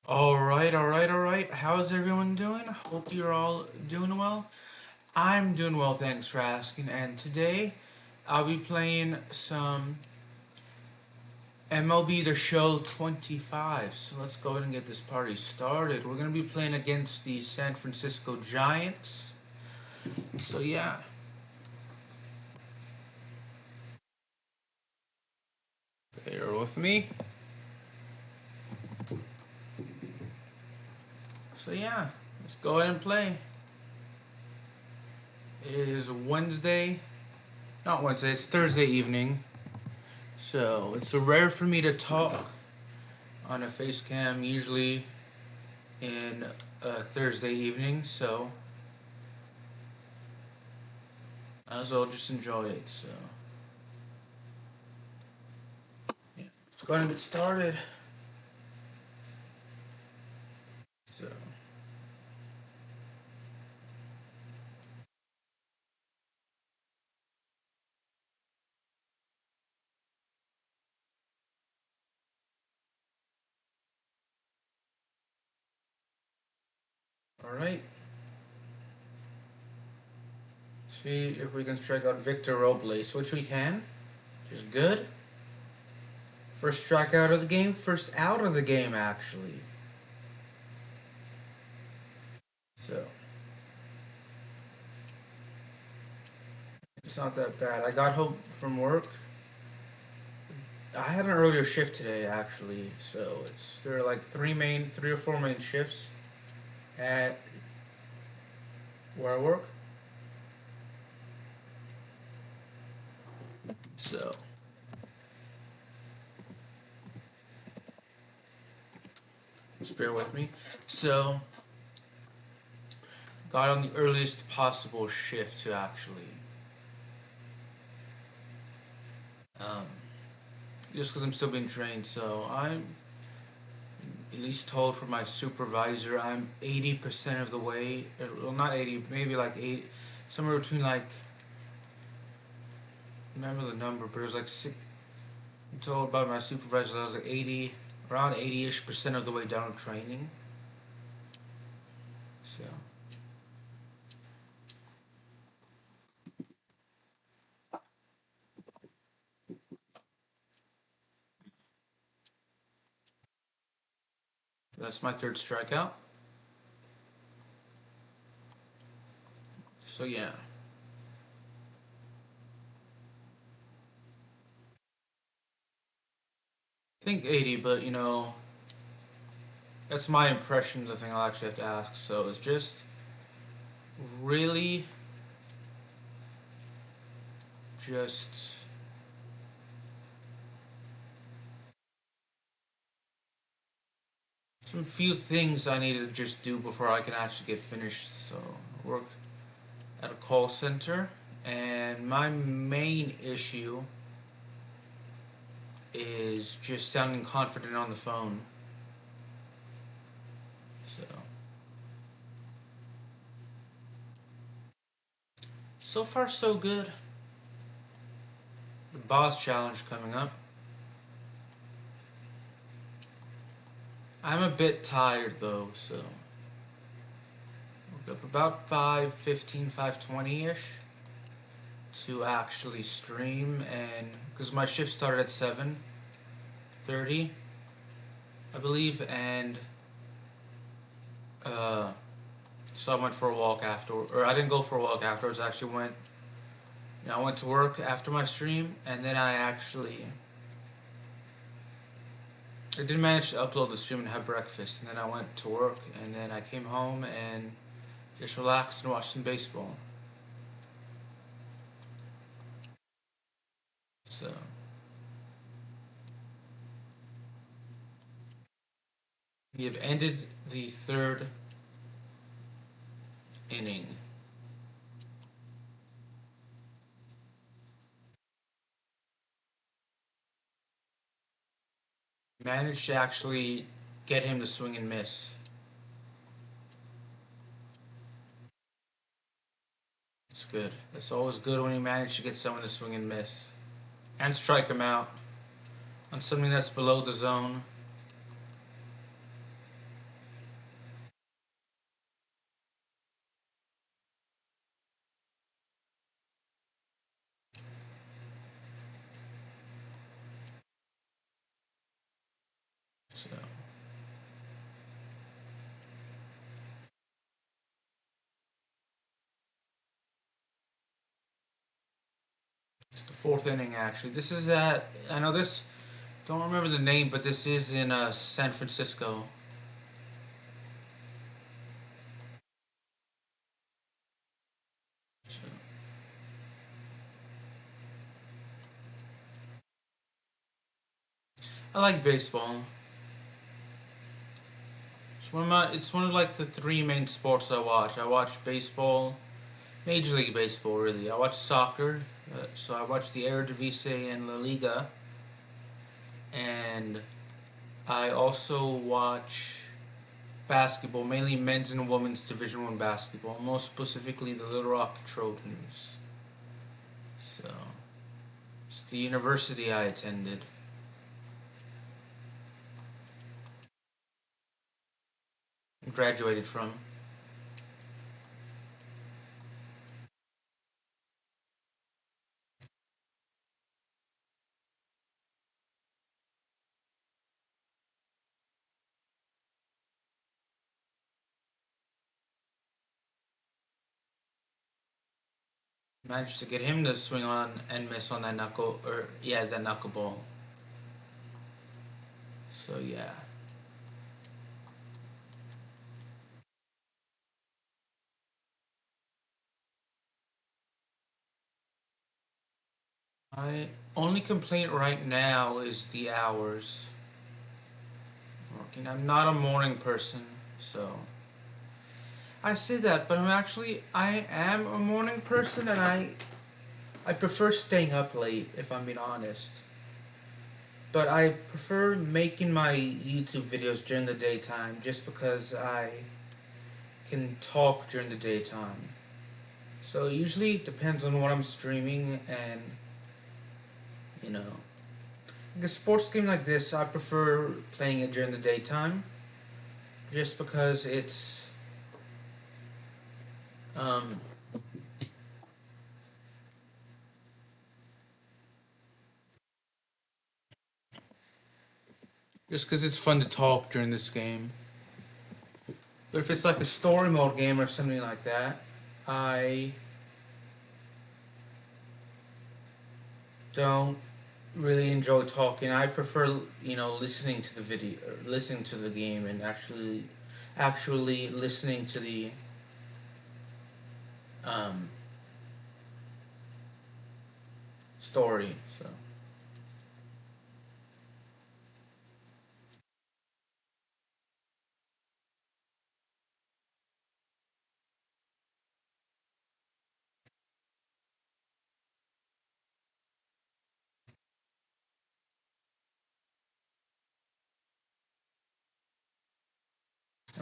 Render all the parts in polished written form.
All right. How's everyone doing? Hope you're all doing well. I'm doing well, thanks for asking. And today I'll be playing some MLB The Show 25. So let's go ahead and get this party started. We're going to be playing against the San Francisco Giants. So yeah, bear with me. So yeah, let's go ahead and play. It is Wednesday. Not Wednesday, it's Thursday evening. So it's rare for me to talk on a face cam, usually in Thursday evening, so I as well just enjoy it. So yeah, let's go ahead and get started. So all right, see if we can strike out Victor Robles, which we can, which is good. First strikeout of the game, first out of the game actually. So it's not that bad. I got home from work. I had an earlier shift today actually, so there are like three or four main shifts at where I work. So just bear with me. So got on the earliest possible shift to actually, um, just because I'm still being trained. So I'm at least told from my supervisor I'm 80% of the way. Well, not 80, maybe like 8, somewhere between like, I remember the number, but it was like six. I'm told by my supervisor that I was like 80, around 80-ish% of the way down training. So that's my third strikeout. So yeah, I think 80, but that's my impression of the thing I'll actually have to ask. So it's just really just some few things I need to just do before I can actually get finished. So I work at a call center, and my main issue is just sounding confident on the phone. So far so good. The boss challenge coming up. I'm a bit tired though, so woke up about 5:15, 5:20 ish to actually stream, and because my shift started at 7:30, I believe, and uh, so I went for a walk after, or I didn't go for a walk afterwards. I actually went. I went to work after my stream, and then I did manage to upload the stream and have breakfast, and then I went to work, and then I came home and just relaxed and watched some baseball. So we have ended the third inning. Managed to actually get him to swing and miss. It's good. It's always good when you manage to get someone to swing and miss. And strike him out on something that's below the zone. fourth inning actually. This is at I know this. Don't remember the name, but this is in San Francisco. So, I like baseball. It's one of like the three main sports I watch. I watch baseball, Major League Baseball really. I watch soccer, so I watch the Eredivisie and La Liga, and I also watch basketball, mainly men's and women's Division One basketball, most specifically the Little Rock Trojans. So it's the university I attended. Graduated from. Managed to get him to swing on and miss on that knuckle, or yeah, that knuckleball. So yeah, my only complaint right now is the hours working. I'm not a morning person, so I say that, but I am a morning person, and I prefer staying up late if I'm being honest. But I prefer making my YouTube videos during the daytime just because I can talk during the daytime. So it usually depends on what I'm streaming, and you know, like a sports game like this, I prefer playing it during the daytime just because um it's fun to talk during this game. But if it's like a story mode game or something like that, I don't really enjoy talking. I prefer, listening to the video, or listening to the game, and actually listening to the um, story. So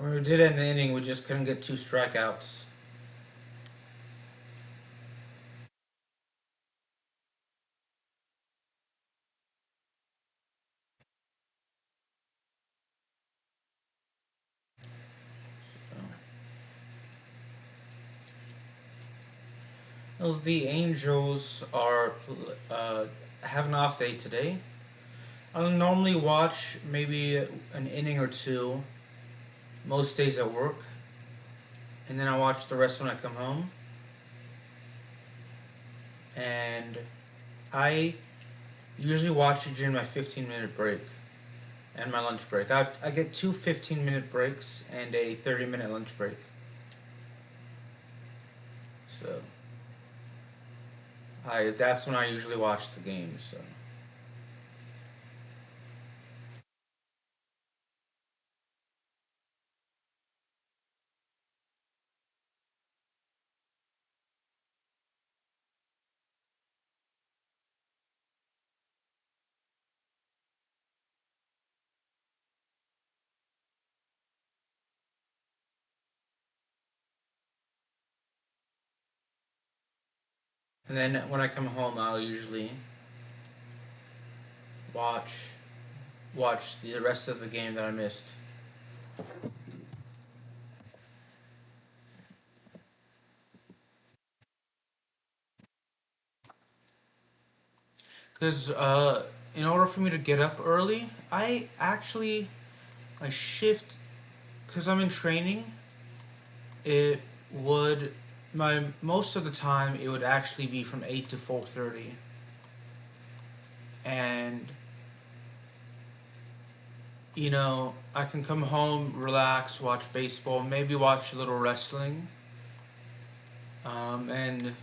when we did end the inning, we just couldn't get two strikeouts. So. Well, the Angels are have an off day today. I'll normally watch maybe an inning or two most days at work, and then I watch the rest when I come home. And I usually watch it during my 15-minute break and my lunch break. I get two 15-minute breaks and a 30-minute lunch break. So I that's when I usually watch the game. So and then when I come home, I'll usually watch watch the rest of the game that I missed. Cause in order for me to get up early, I shift because I'm in training. It would my most of the time it would actually be from 8 to 4:30. and I can come home, relax, watch baseball, maybe watch a little wrestling, and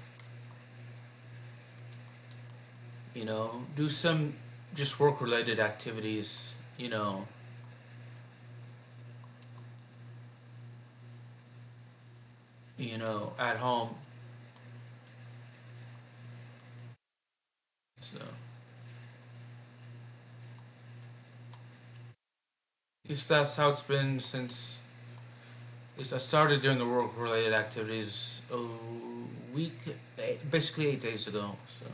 do some just work-related activities. At home. So, just that's how it's been since. At least I started doing the work-related activities a week, basically 8 days ago. So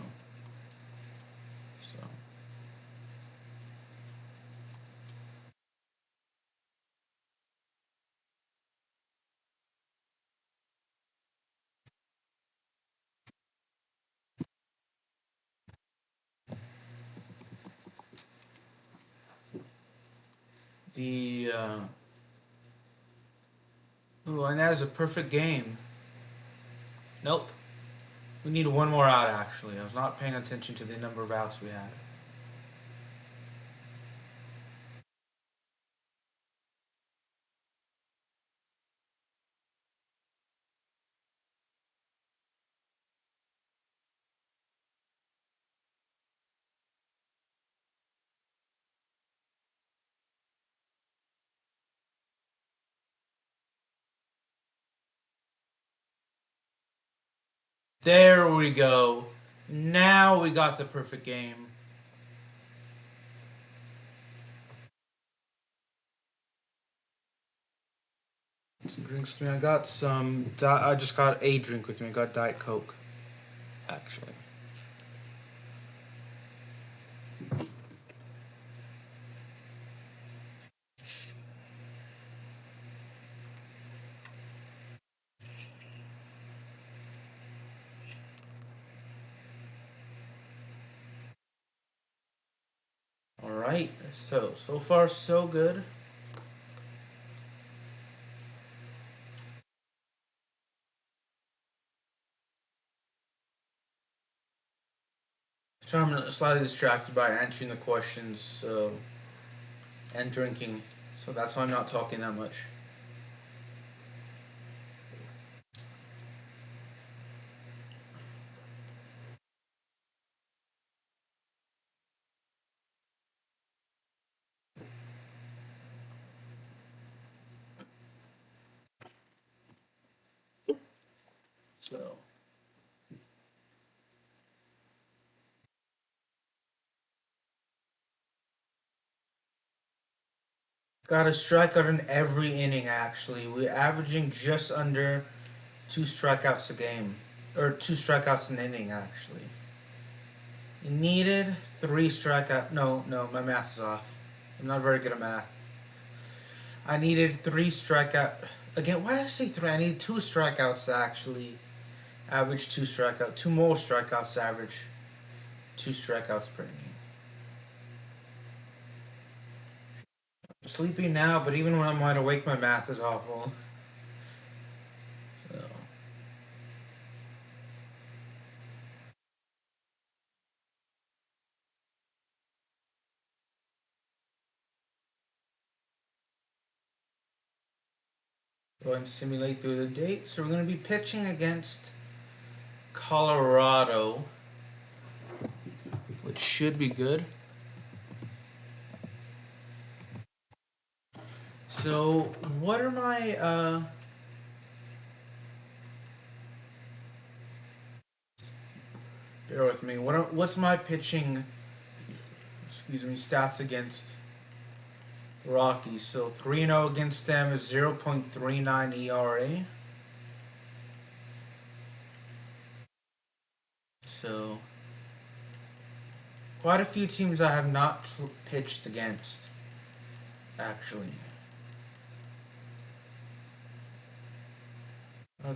the ooh, and that is a perfect game. Nope. We need one more out, actually. I was not paying attention to the number of outs we had. There we go. Now we got the perfect game. Some drinks with me. I got some. I just got a drink with me. I got Diet Coke, actually. All right. So far so good. So I'm slightly distracted by answering the questions, and drinking. So that's why I'm not talking that much. So got a strikeout in every inning. Actually, we're averaging just under 2 strikeouts a game, or 2 strikeouts an inning. Actually, you needed 3 strikeouts. No, no, my math is off. I'm not very good at math. I needed 3 strikeout. Again, why did I say three? I needed 2 strikeouts to actually average 2 strikeouts. Two more strikeouts to average 2 strikeouts per inning. I'm sleepy now, but even when I'm wide awake, my math is awful. So, go ahead and simulate through the date. So we're going to be pitching against Colorado, which should be good. So, what are my bear with me. What's my pitching? Excuse me, stats against Rockies. So 3-0 against them is 0.39 ERA. So quite a few teams I have not pitched against, actually.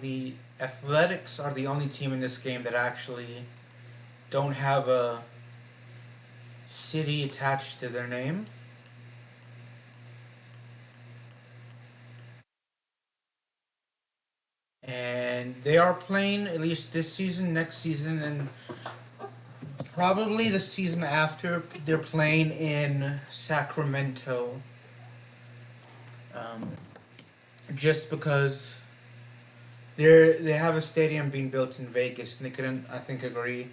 The Athletics are the only team in this game that actually don't have a city attached to their name. And they are playing, at least this season, next season, and Probably the season after. They're playing in Sacramento. Um, just because they have a stadium being built in Vegas, and they couldn't, I think, agree.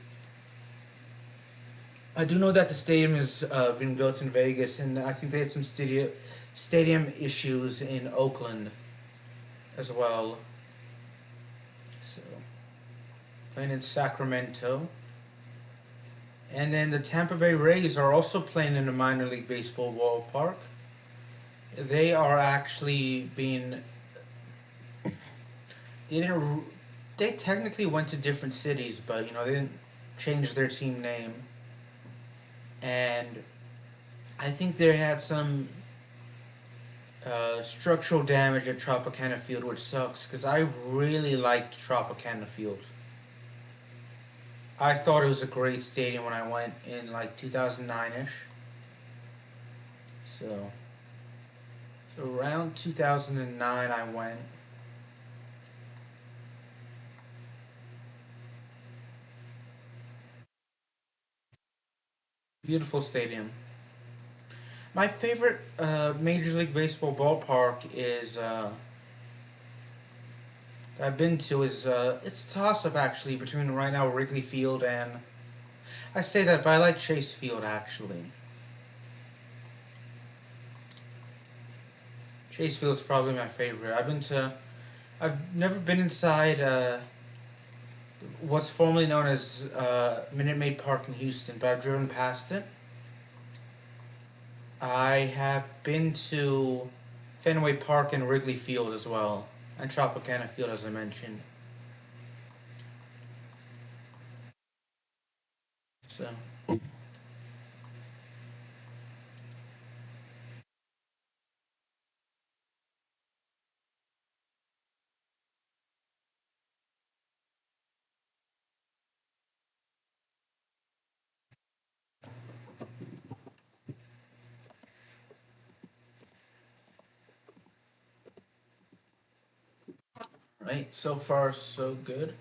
I do know that the stadium is being built in Vegas, and I think they had some stadium issues in Oakland as well. So playing in Sacramento, and then the Tampa Bay Rays are also playing in a minor league baseball ballpark. They are actually being they didn't they technically went to different cities, but they didn't change their team name, and I think they had some structural damage at Tropicana Field, which sucks because I really liked Tropicana Field. I thought it was a great stadium when I went in like 2009 ish. So around 2009 I went. Beautiful stadium. My favorite Major League Baseball ballpark is I've been to is it's a toss up actually between right now Wrigley Field and I say that, but I like Chase Field actually. Chase Field's probably my favorite. I've never been inside what's formerly known as Minute Maid Park in Houston, but I've driven past it. I have been to Fenway Park and Wrigley Field as well, and Tropicana Field as I mentioned. So right, so far so good.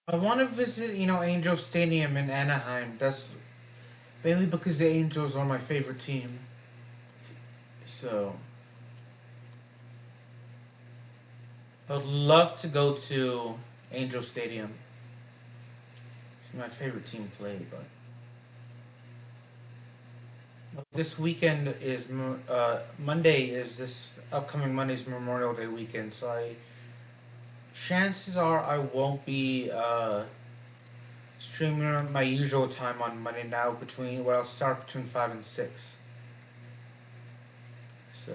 I want to visit, Angel Stadium in Anaheim. That's mainly because the Angels are my favorite team. So I'd love to go to Angel Stadium. It's my favorite team play, but this weekend is Monday. Is this upcoming Monday's Memorial Day weekend? So chances are I won't be streaming on my usual time on Monday now I'll start between 5 and 6. So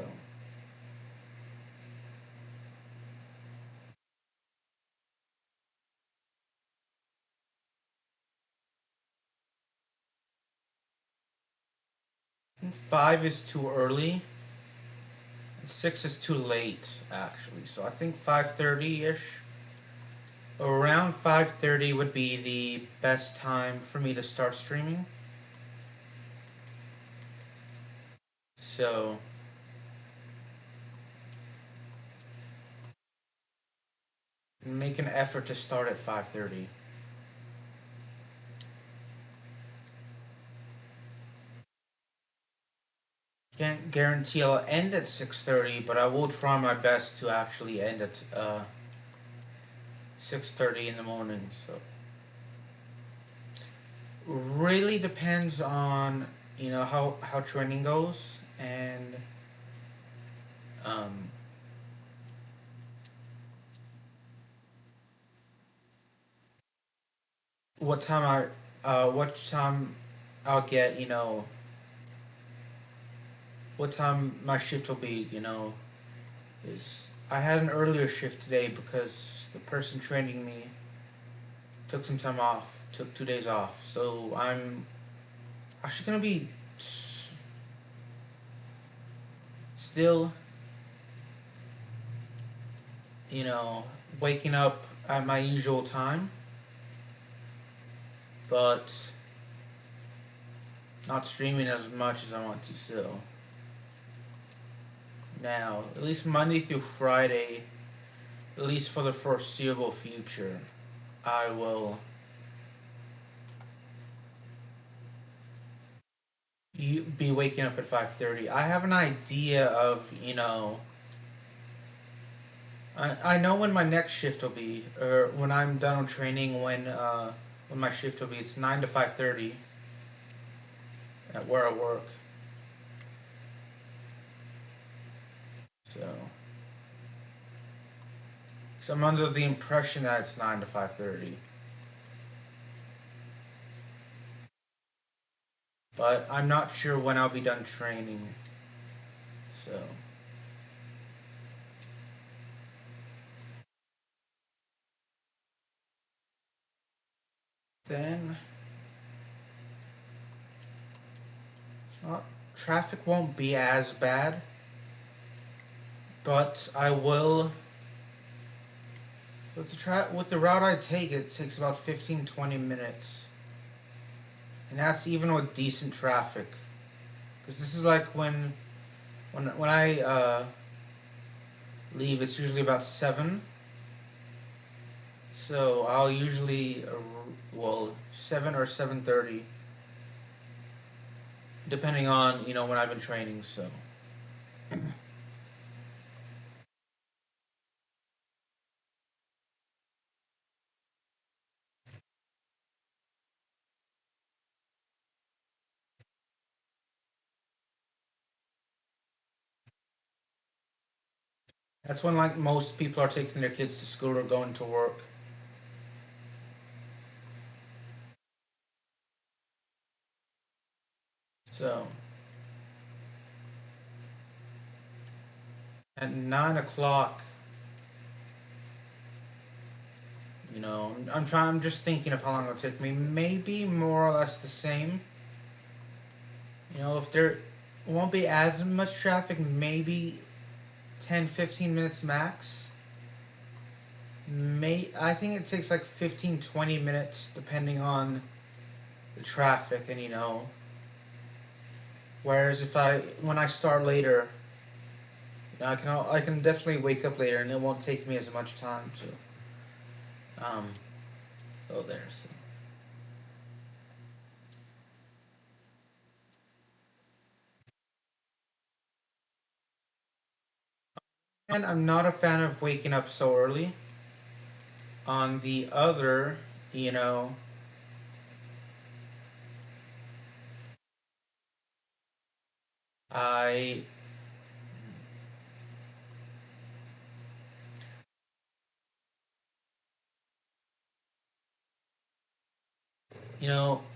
5 is too early. 6 is too late actually. So I think 5:30 ish. Around 5:30 would be the best time for me to start streaming. So make an effort to start at 5:30. Can't guarantee I'll end at 6:30, but I will try my best to actually end at 6:30 in the morning. So really depends on how training goes and um, what time what time I'll get. What time my shift will be. Is I had an earlier shift today because the person training me took some time off, took 2 days off. So I'm actually gonna be still, you know, waking up at my usual time, but not streaming as much as I want to. So now, at least Monday through Friday, at least for the foreseeable future, I will be waking up at 5:30. I have an idea of, I know when my next shift will be, or when I'm done with training, when my shift will be. It's 9 to 5:30 at where I work. So, so I'm under the impression that it's 9 to 5:30, but I'm not sure when I'll be done training. So then, traffic won't be as bad, but I will. With the route I take, it takes about 15-20 minutes, and that's even with decent traffic. Because this is like when I leave, it's usually about 7. So I'll usually, 7 or 7:30, depending on when I've been training. So that's when like most people are taking their kids to school or going to work. So at 9 o'clock, I'm just thinking of how long it'll take me. Maybe more or less the same. If there won't be as much traffic, maybe 10-15 minutes max. I think it takes like 15-20 minutes depending on the traffic, and whereas if when I start later, I can definitely wake up later and it won't take me as much time to go there. So. And I'm not a fan of waking up so early. On the other, you know, I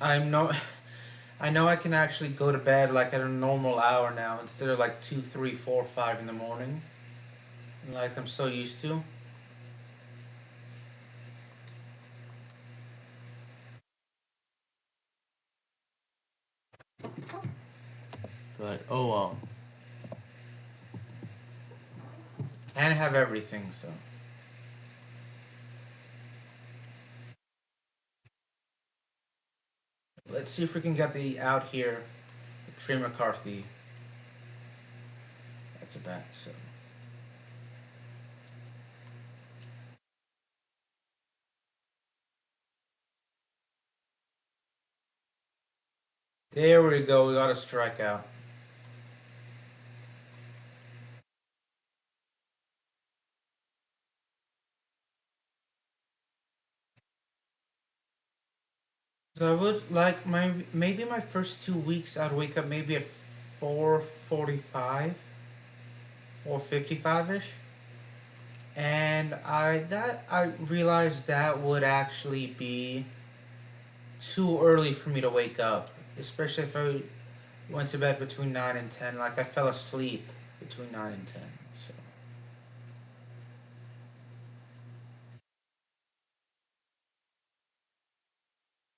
I'm not. I know I can actually go to bed like at a normal hour now instead of like 2, 3, 4, 5 in the morning, like I'm so used to. But oh well, and have everything. So let's see if we can get the out here. Trey McCarthy. That's a bat. So there we go. We got a strikeout. So I would like maybe my first 2 weeks I'd wake up maybe at 4:45, 4:55 ish, and I realized that would actually be too early for me to wake up, especially if I went to bed between 9 and 10. Like I fell asleep between 9 and 10. So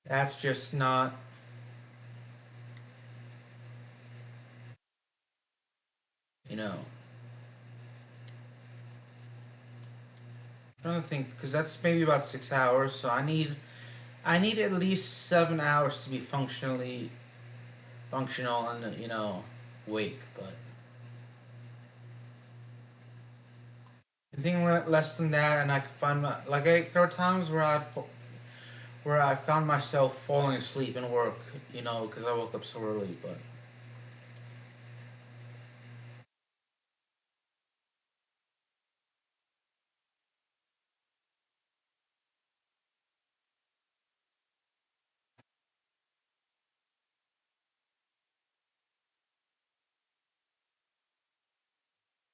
that's just not you know. trying to think because that's maybe about 6 hours. So I need at least 7 hours to be functional and wake. But anything less than that, and I could find there are times where I found myself falling asleep in work, because I woke up so early. But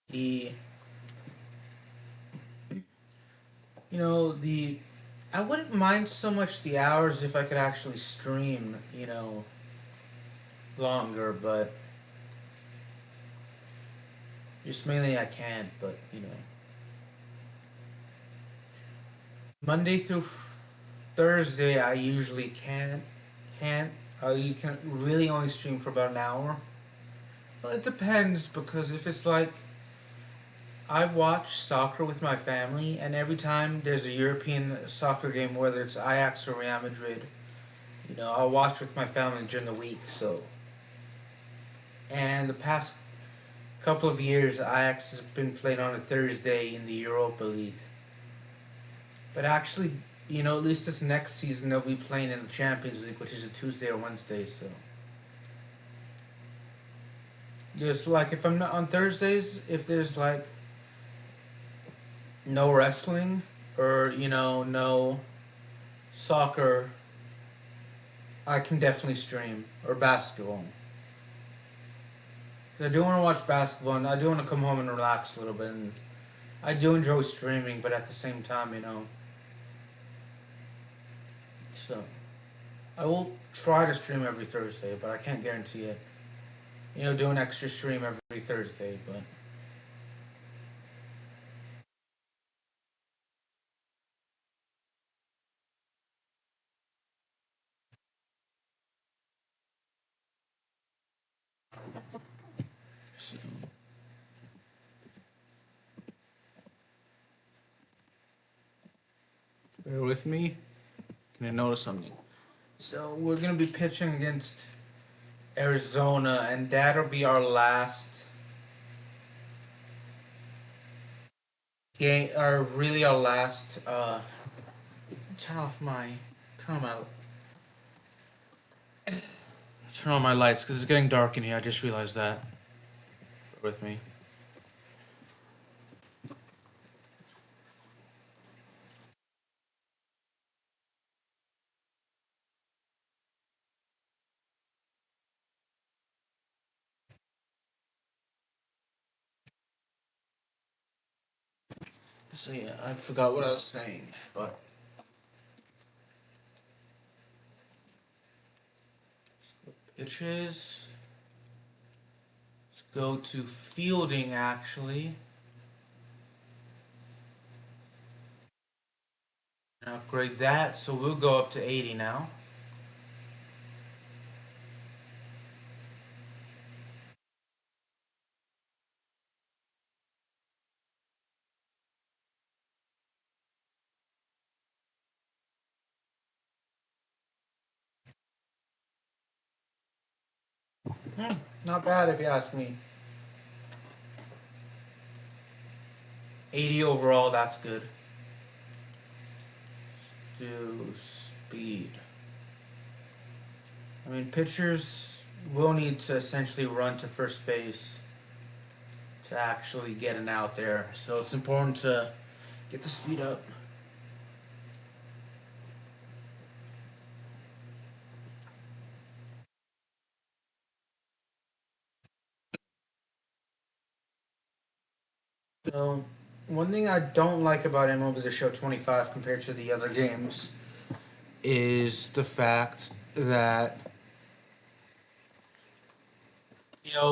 the the I wouldn't mind so much the hours if I could actually stream, longer, but just mainly I can't. But Monday through Thursday I usually can't. You can really only stream for about an hour. Well, it depends because if it's like I watch soccer with my family, and every time there's a European soccer game, whether it's Ajax or Real Madrid, I'll watch with my family during the week. So, and the past couple of years, Ajax has been played on a Thursday in the Europa League. But actually, at least this next season they'll be playing in the Champions League, which is a Tuesday or Wednesday. So, just like if I'm not on Thursdays, if there's like no wrestling or no soccer, I can definitely stream or basketball. 'Cause I do want to watch basketball and I do want to come home and relax a little bit. And I do enjoy streaming, but at the same time, so I will try to stream every Thursday, but I can't guarantee it. Do an extra stream every Thursday, but so, bear with me. Can I notice something? So we're gonna be pitching against Arizona, and that'll be our last game, or really our last. Turn off my, turn on my, turn on my lights because it's getting dark in here. I just realized that. Bear with me. So yeah, I forgot what I was saying, but pitches. Let's go to fielding actually. Upgrade that, so we'll go up to 80 now. Not bad if you ask me. 80 overall, that's good. Do speed. I mean, pitchers will need to essentially run to first base to actually get an out there. So it's important to get the speed up. So one thing I don't like about MLB The Show 25 compared to the other games is the fact that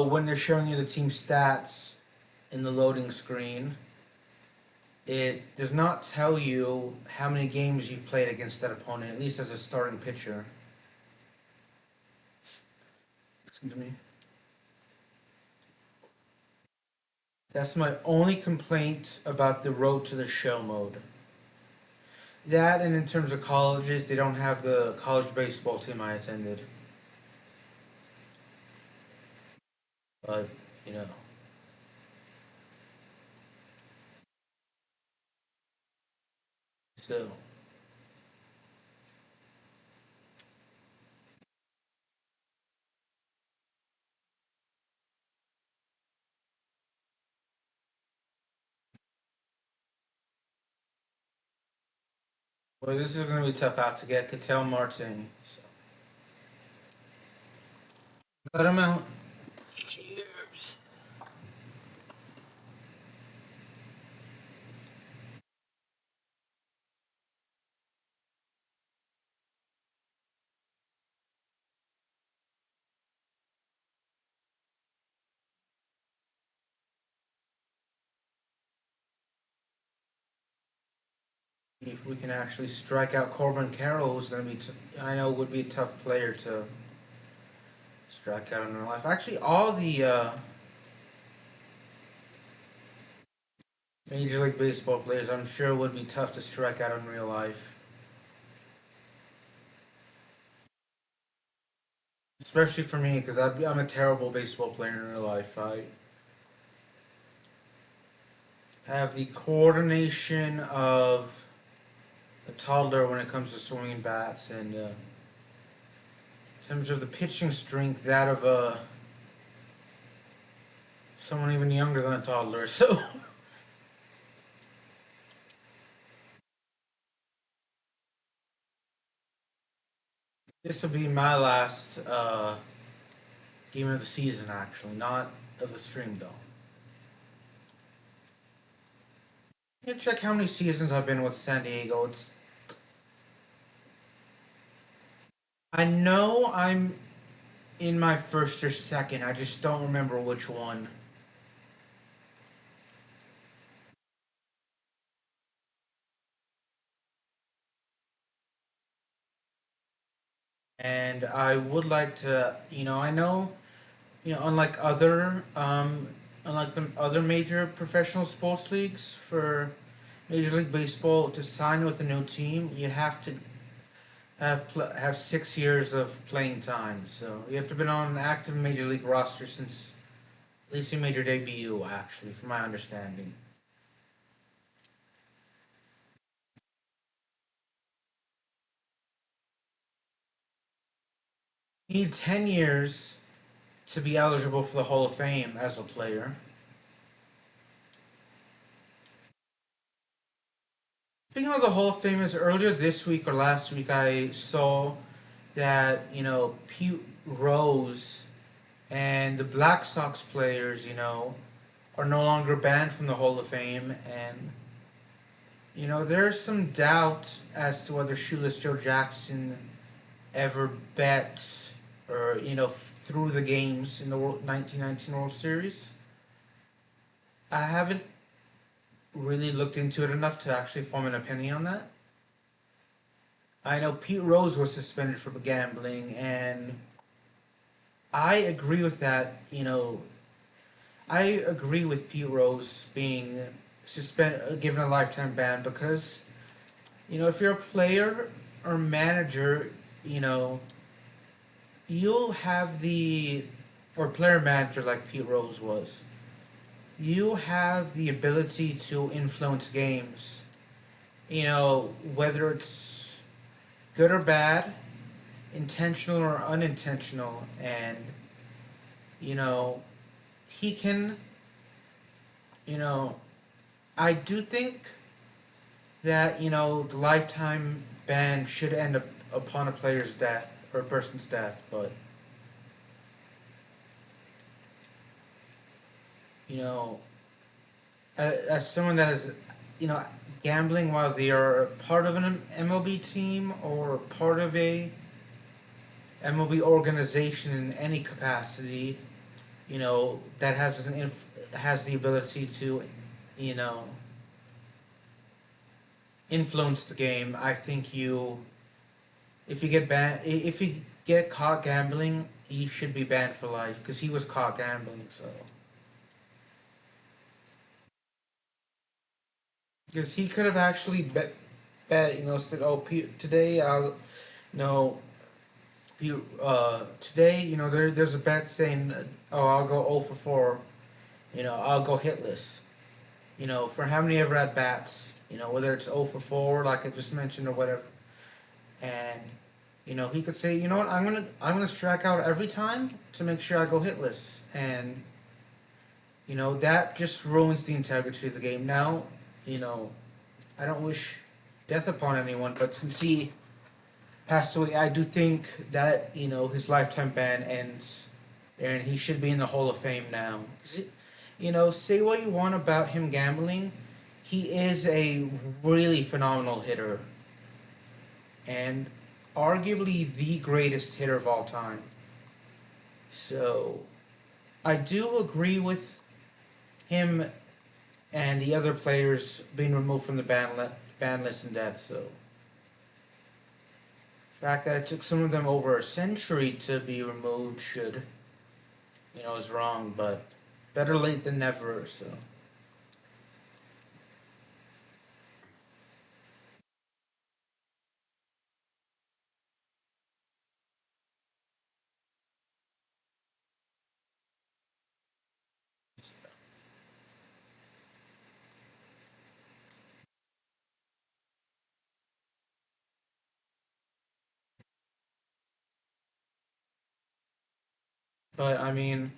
when they're showing you the team stats in the loading screen, it does not tell you how many games you've played against that opponent, at least as a starting pitcher. Excuse me. That's my only complaint about the Road to the Show mode. That, and in terms of colleges, they don't have the college baseball team I attended. But, you know, still. Well, this is going to be tough out to get Cattell Martin. So, cut him out. Cheers. If we can actually strike out Corbin Carroll, who's going to be, I know, would be a tough player to strike out in real life. Actually, all the Major League Baseball players, I'm sure, would be tough to strike out in real life. Especially for me, because I'm a terrible baseball player in real life. I have the coordination of a toddler when it comes to swinging bats, and in terms of the pitching strength, that of someone even younger than a toddler. So this will be my last game of the season, actually, not of the stream though. You check how many seasons I've been with San Diego. I know I'm in my first or second. I just don't remember which one. And I would like to, I know, unlike the other major professional sports leagues, for Major League Baseball to sign with a new team, you have to have 6 years of playing time. So you have to have been on an active major league roster since at least you made your debut, actually, from my understanding. You need 10 years to be eligible for the Hall of Fame as a player. Speaking of the Hall of Famers, earlier this week or last week, I saw that Pete Rose and the Black Sox players, are no longer banned from the Hall of Fame, and there's some doubt as to whether Shoeless Joe Jackson ever bet or through the games in the 1919 World Series. I haven't really looked into it enough to actually form an opinion on that. I know Pete Rose was suspended for gambling, and I agree with that. I agree with Pete Rose being given a lifetime ban because if you're a player or manager, you know, you'll have the or player manager like Pete Rose was. You have the ability to influence games. Whether it's good or bad, intentional or unintentional, and you know, he can. You know, I do think that the lifetime ban should end up upon a player's death or a person's death, but you know, as someone that is gambling while they are part of an MLB team or part of a MLB organization in any capacity, that has the ability to, you know, influence the game. I think if you get if you get caught gambling, you should be banned for life because he was caught gambling. So because he could have actually bet bet, said, "Oh, today I'll, no, today, there's a bet saying, oh, I'll go 0 for 4. I'll go hitless. For how many ever at bats, whether it's 0 for 4, like I just mentioned, or whatever, and he could say, what, I'm gonna strike out every time to make sure I go hitless, and that just ruins the integrity of the game. Now, you know, I don't wish death upon anyone, but since he passed away, I do think that his lifetime ban ends, and he should be in the Hall of Fame now. Say what you want about him gambling, he is a really phenomenal hitter, and arguably the greatest hitter of all time. So I do agree with him and the other players being removed from the ban list in death. So the fact that it took some of them over a century to be removed should, is wrong, but better late than never. So, but I mean,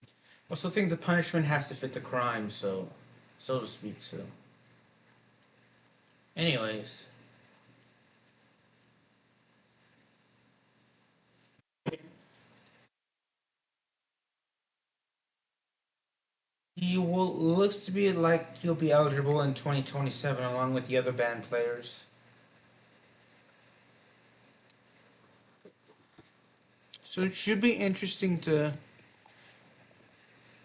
I also think the punishment has to fit the crime, so to speak. So, anyways, he will looks to be like he'll be eligible in 2027 along with the other band players. So it should be interesting to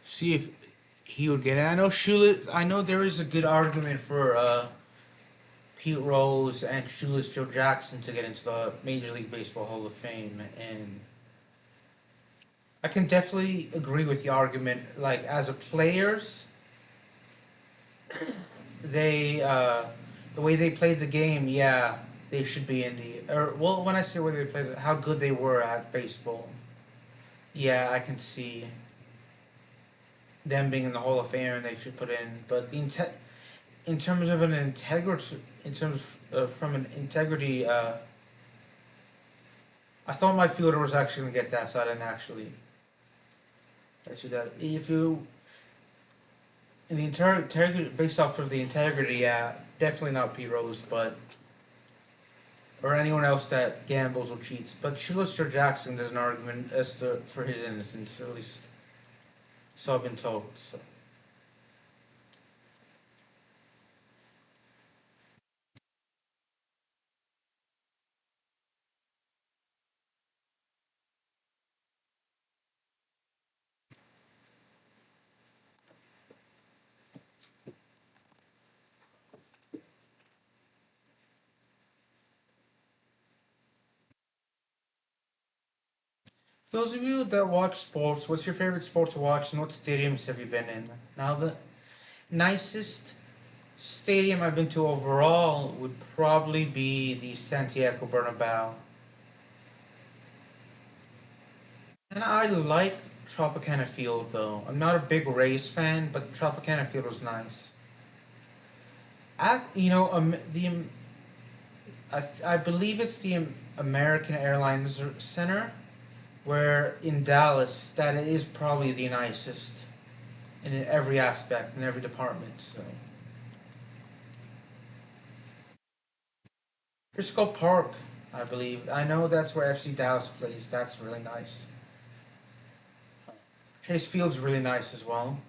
see if he would get it. I know there is a good argument for Pete Rose and Shoeless Joe Jackson to get into the Major League Baseball Hall of Fame, and I can definitely agree with the argument. Like as a players, they the way they played the game, yeah, they should be in the. Or well, when I say where they played, how good they were at baseball, yeah, I can see them being in the Hall of Fame, and they should put in. But in terms of an integrity, in terms of, from an integrity, I thought my fielder was actually gonna get that, so I didn't actually that. If you in the integrity based off of the integrity, yeah, definitely not P Rose, but or anyone else that gambles or cheats. But Schulister Jackson does an argument as to for his innocence, or at least so I've been told. So. Those of you that watch sports, what's your favorite sport to watch, and what stadiums have you been in? Now, the nicest stadium I've been to overall would probably be the Santiago Bernabeu. And I like Tropicana Field though. I'm not a big Rays fan, but Tropicana Field was nice. I believe it's the American Airlines Center, where in Dallas that is probably the nicest in every aspect in every department. So Frisco Park, I believe. I know that's where FC Dallas plays. That's really nice. Chase Field's really nice as well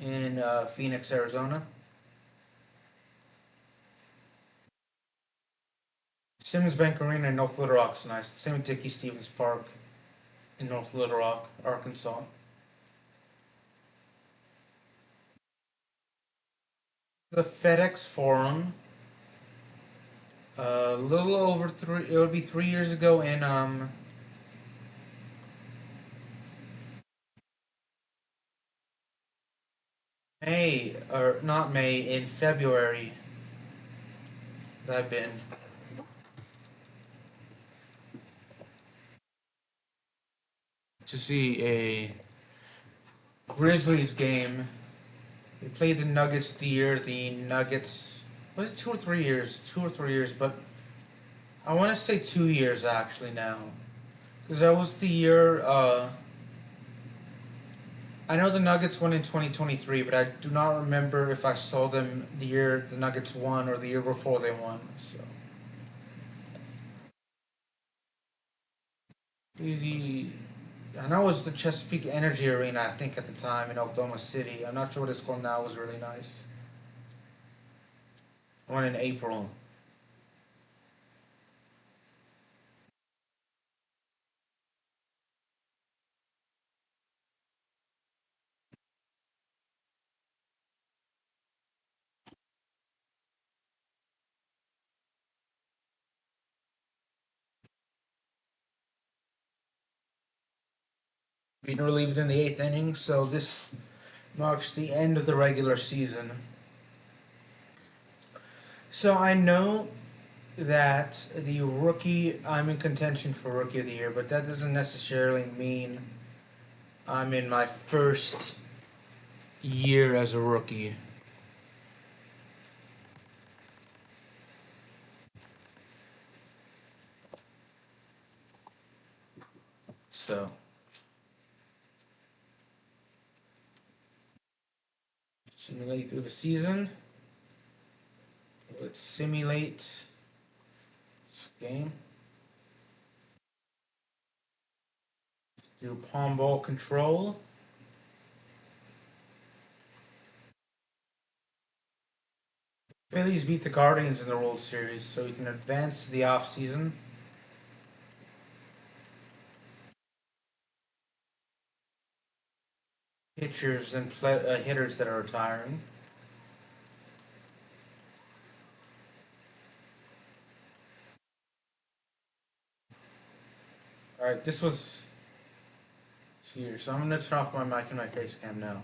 in Phoenix, Arizona. Simmons Bank Arena in North Little Rock's nice. Same with Dickey Stevens Park in North Little Rock, Arkansas. The FedEx Forum. A little over three. It would be 3 years ago in May, or not May, in February that I've been. To see a Grizzlies game. They played the Nuggets the year the Nuggets, was it 2 or 3 years? 2 or 3 years, but I want to say 2 years actually now. Because that was the year, I know the Nuggets won in 2023, but I do not remember if I saw them the year the Nuggets won or the year before they won. So the I know it was the Chesapeake Energy Arena, I think, at the time in Oklahoma City. I'm not sure what it's called now. It was really nice. Won in April. Being relieved in the eighth inning, so this marks the end of the regular season. So I know that the rookie, I'm in contention for rookie of the year, but that doesn't necessarily mean I'm in my first year as a rookie. So simulate through the season. Let's simulate this game. Let's do palm ball control. Phillies beat the Guardians in the World Series, so we can advance to the off season. Pitchers and hitters that are retiring. All right, this was here, so I'm gonna turn off my mic and my face cam now.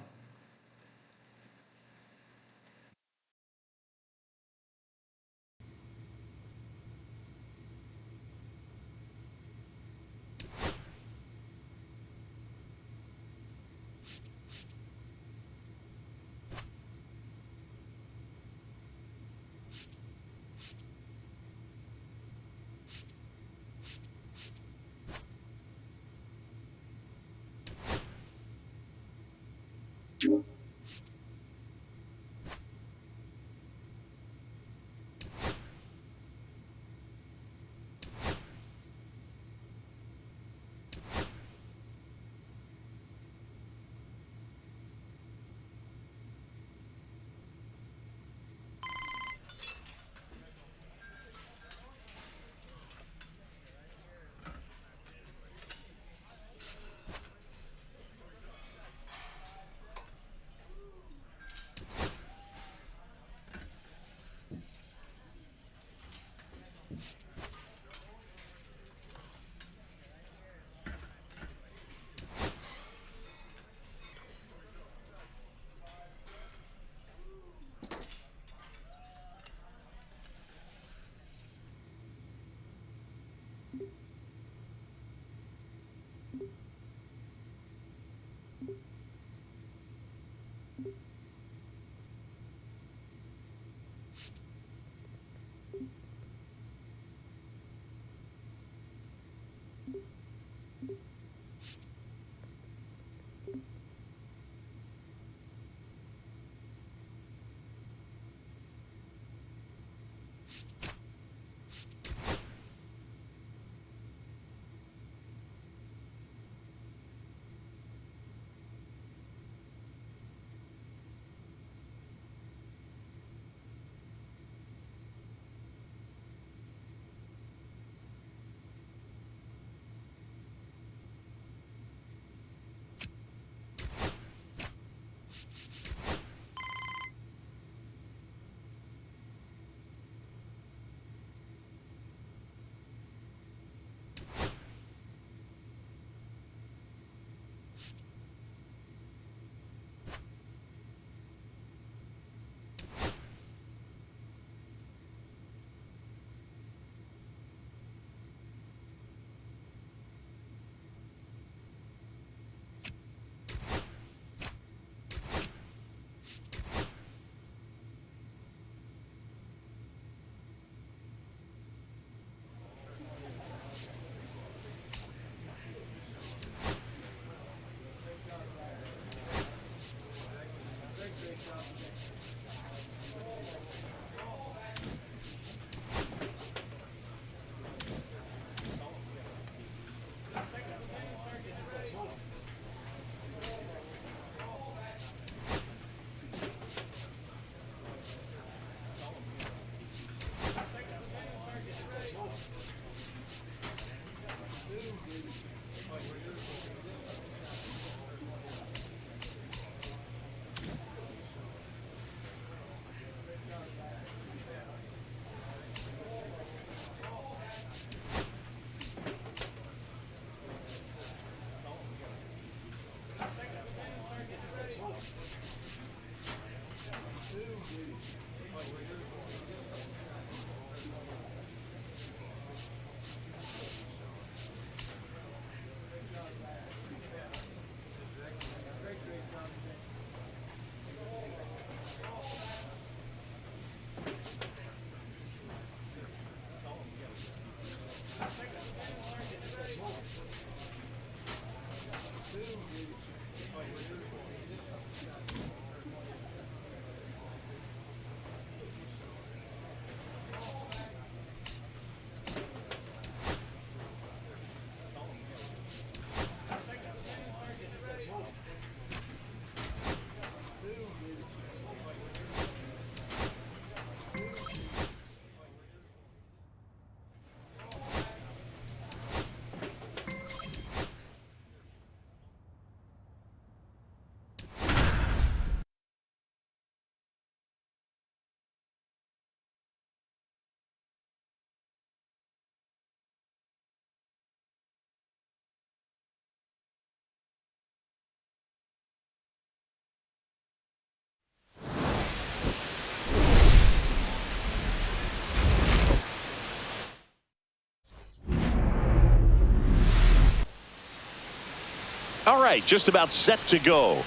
All right, just about set to go.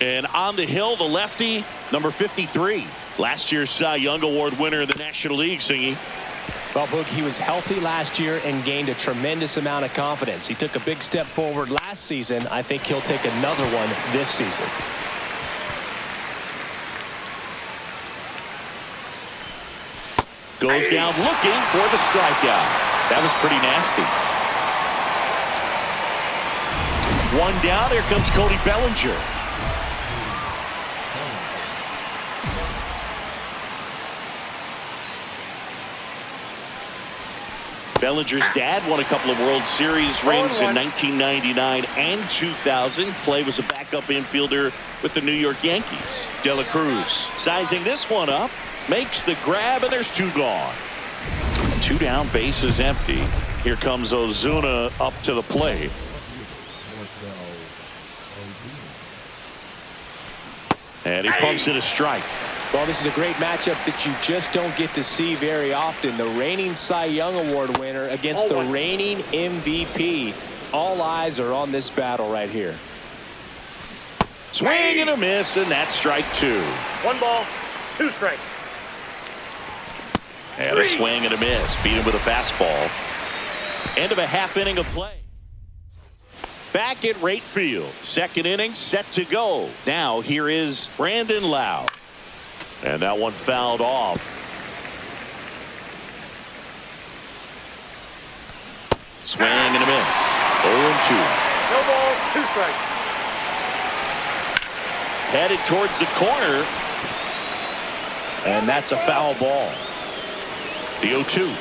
And on the hill, the lefty, number 53. Last year's Cy Young Award winner in the National League, Singy. Well, Boog, he was healthy last year and gained a tremendous amount of confidence. He took a big step forward last season. I think he'll take another one this season. Goes down looking for the strikeout. That was pretty nasty. One down. Here comes Cody Bellinger. Bellinger's dad won a couple of World Series rings in 1999 and 2000. Play was a backup infielder with the New York Yankees. De La Cruz sizing this one up. Makes the grab, and there's two gone. Two down, base is empty. Here comes Ozuna up to the plate. And he pumps it a strike. Well, this is a great matchup that you just don't get to see very often. The reigning Cy Young Award winner against the reigning MVP. All eyes are on this battle right here. Swing and a miss, and that's strike two. 1 ball, 2 strikes. And a swing and a miss. Beat him with a fastball. End of a half inning of play. Back at right field. Second inning set to go. Now here is Brandon Lau. And that one fouled off. Swing and a miss. 0-2. No ball, 2 strikes. Headed towards the corner. And that's a foul ball. The 0-2.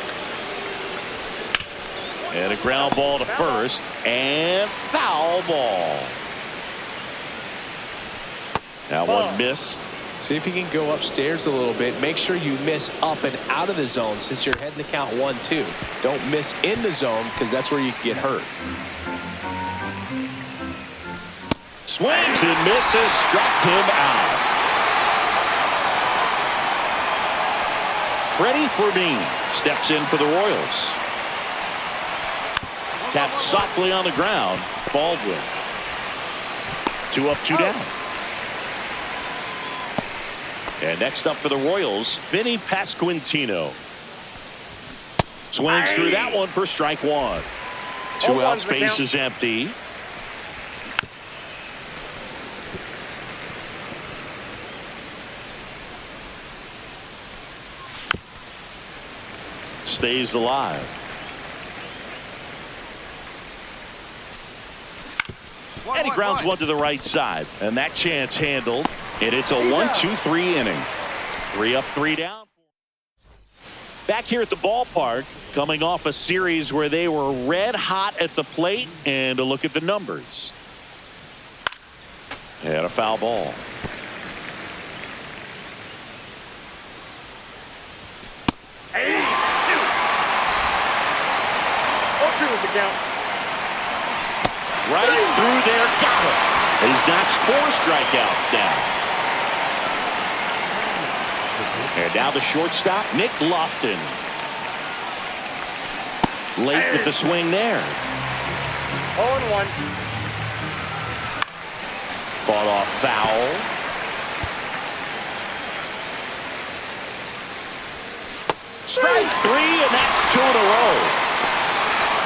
And a ground ball to first. And foul ball. That one missed. See if you can go upstairs a little bit. Make sure you miss up and out of the zone since you're heading to count 1-2. Don't miss in the zone because that's where you can get hurt. Swings and misses. Struck him out. Freddie Fermin steps in for the Royals. Tapped softly on the ground. Baldwin. 2 up, 2 down. And next up for the Royals, Vinny Pasquantino. Swings through that one for strike 1. 2 out, space is empty. Stays alive. And he grounds one to the right side. And that chance handled. And it's a 1-2-3 inning. 3 up, 3 down. Back here at the ballpark, coming off a series where they were red hot at the plate. And a look at the numbers. And a foul ball. Right through there, got him. And he's notched 4 strikeouts now. And now the shortstop, Nick Lofton. Late with the swing there. 0-1. Fought off foul. Strike 3, and that's 2 in a row.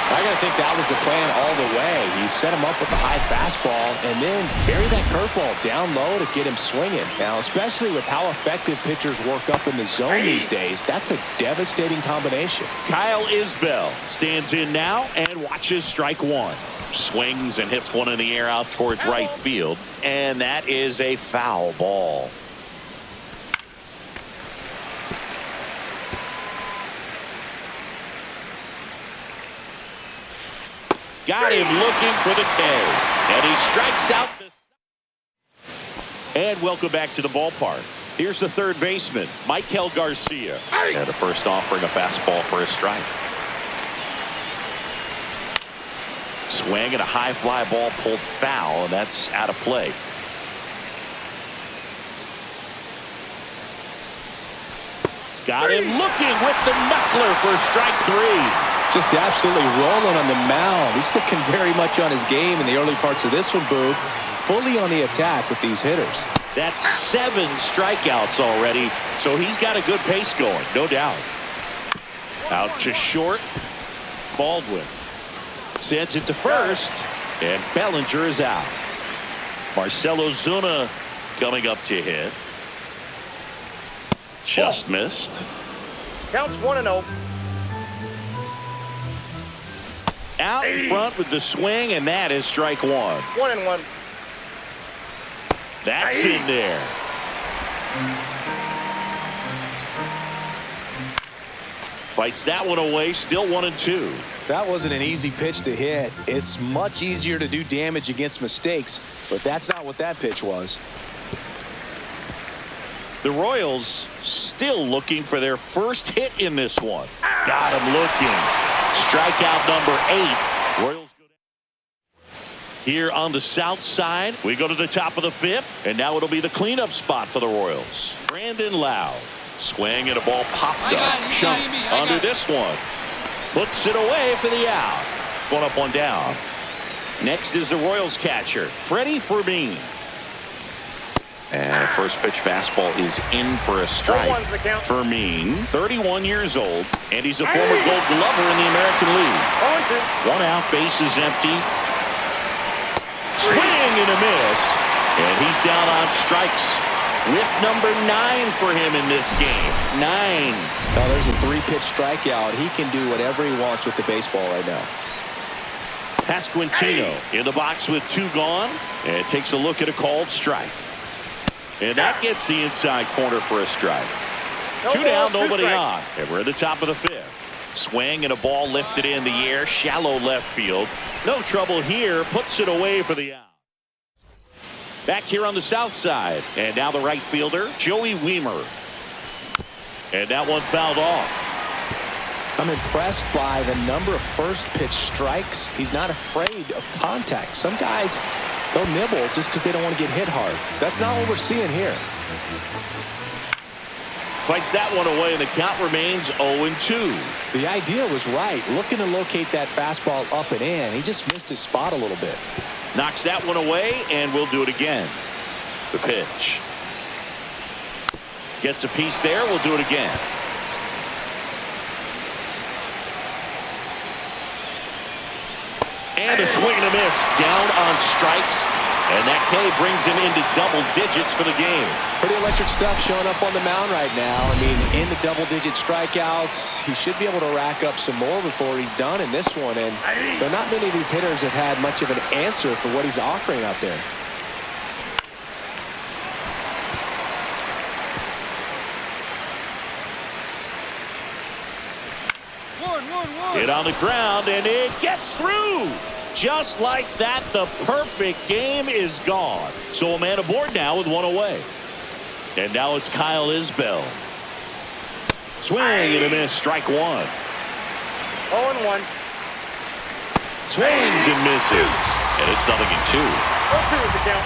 I got to think that was the plan all the way. He set him up with a high fastball and then buried that curveball down low to get him swinging. Now, especially with how effective pitchers work up in the zone these days, that's a devastating combination. Kyle Isbell stands in now and watches strike one. Swings and hits one in the air out towards right field, and that is a foul ball. Got him looking for the K, and he strikes out. And welcome back to the ballpark. Here's the third baseman, Michael Garcia. And a first offering a fastball for a strike. Swing and a high fly ball pulled foul, and that's out of play. Got him looking with the knuckler for strike three. Just absolutely rolling on the mound. He's looking very much on his game in the early parts of this one, Boog. Fully on the attack with these hitters. That's 7 strikeouts already, so he's got a good pace going, no doubt. Out to short. Baldwin sends it to first, and Bellinger is out. Marcelo Zuna coming up to hit. Just missed. Counts 1-0. Out in front with the swing, and that is strike one. 1-1. That's in there. Fights that one away, still 1-2. That wasn't an easy pitch to hit. It's much easier to do damage against mistakes, but that's not what that pitch was. The Royals still looking for their first hit in this one. Got him looking. Strikeout number 8. Royals go down. Here on the south side, we go to the top of the 5th, and now it'll be the cleanup spot for the Royals. Brandon Lowe. Swing and a ball popped up. Shot under this one. Puts it away for the out. One up, one down. Next is the Royals catcher, Freddie Fermin. And a first pitch fastball is in for a strike. Fermin, 31 years old, and he's a former Gold Glover in the American League. 1 out, bases empty. Swing and a miss, and he's down on strikes with number 9 for him in this game. 9. Now there's a 3-pitch strikeout. He can do whatever he wants with the baseball right now. Pasquantino in the box with 2 gone, and takes a look at a called strike. And that gets the inside corner for a strike. 2 down, nobody on. And we're at the top of the 5th. Swing and a ball lifted in the air, shallow left field. No trouble here, puts it away for the out. Back here on the south side, and now the right fielder, Joey Wiemer. And that one fouled off. I'm impressed by the number of first pitch strikes. He's not afraid of contact. Some guys, they'll nibble just because they don't want to get hit hard. That's not what we're seeing here. Fights that one away, and the count remains 0-2. The idea was right, looking to locate that fastball up and in. He just missed his spot a little bit. Knocks that one away, and we'll do it again. The pitch. Gets a piece there, we'll do it again. And a swing and a miss, down on strikes, and that K brings him into double digits for the game. Pretty electric stuff showing up on the mound right now. I mean, in the double-digit strikeouts, he should be able to rack up some more before he's done in this one. And there are not many of these hitters have had much of an answer for what he's offering out there. Hit on the ground, and it gets through. Just like that, the perfect game is gone. So a man aboard now with 1 away. And now it's Kyle Isbell. Swing and a miss, strike 1. 0-1. Swings and misses. And it's 0-2. 0-2 is the count.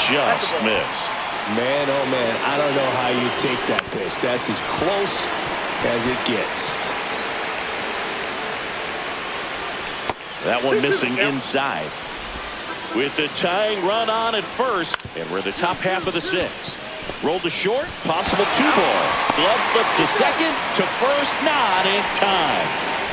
Just missed. Man, oh man, I don't know how you take that pitch. That's as close as it gets. That one missing inside. With the tying run on at first, and we're the top half of the 6th. Rolled to short, possible 2 ball. Glove flip to second, to first, not in time.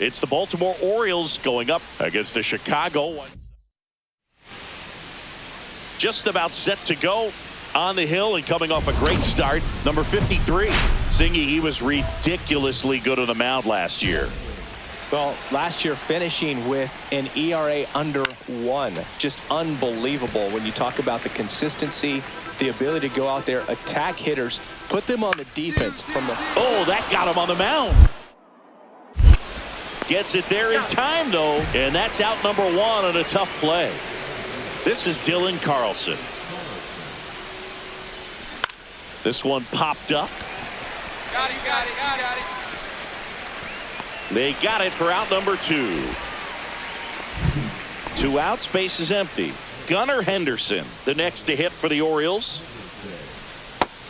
It's the Baltimore Orioles going up against the Chicago White Sox. Just about set to go on the hill and coming off a great start. Number 53. Singy, he was ridiculously good on the mound last year. Well, last year finishing with an ERA under 1. Just unbelievable when you talk about the consistency, the ability to go out there, attack hitters, put them on the defense from the... Oh, that got him on the mound. Gets it there in time, though, and that's out number 1 on a tough play. This is Dylan Carlson. This one popped up. Got it. They got it for out number 2. 2 outs, base is empty. Gunnar Henderson, the next to hit for the Orioles.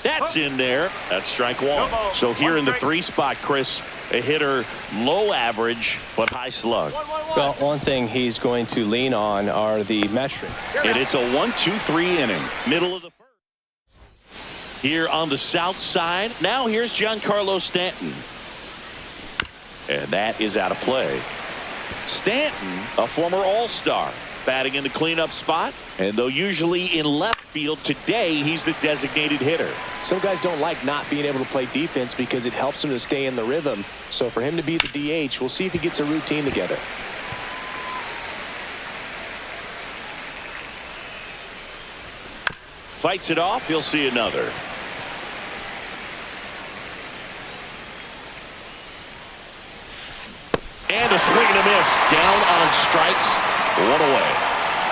That's in there. That's strike 1. So here in the 3 spot, Chris, a hitter low average but high slug. Well, one thing he's going to lean on are the metrics. And it's a 1-2-3 inning. Middle of the first. Here on the south side. Now here's Giancarlo Stanton. And that is out of play. Stanton, a former All-Star, batting in the cleanup spot. And though usually in left field, today he's the designated hitter. Some guys don't like not being able to play defense because it helps them to stay in the rhythm. So for him to be the DH, we'll see if he gets a routine together. Fights it off. He'll see another. And a swing and a miss. Down on strikes. 1 away.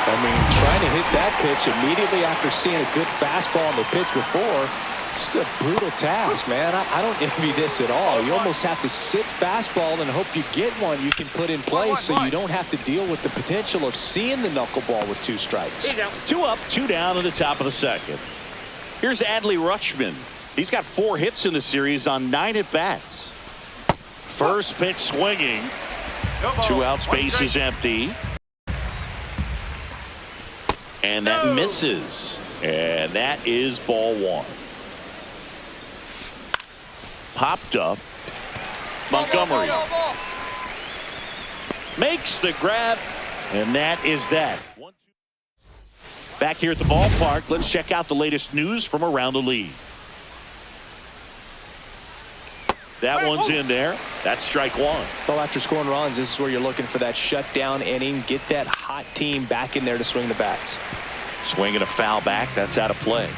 I mean, trying to hit that pitch immediately after seeing a good fastball on the pitch before, just a brutal task, man. I don't envy this at all. You almost have to sit fastball and hope you get one you can put in place so you don't have to deal with the potential of seeing the knuckleball with 2 strikes. 2 up, 2 down in the top of the second. Here's Adley Rutschman. He's got 4 hits in the series on 9 at-bats. First pitch swinging. 2 outs, base is empty. And that misses. And that is ball 1. Popped up. Montgomery makes the grab. And that is that. Back here at the ballpark, let's check out the latest news from around the league. That one's in there. That's strike 1. Well, after scoring runs, this is where you're looking for that shutdown inning. Get that hot team back in there to swing the bats. Swinging a foul back. That's out of play.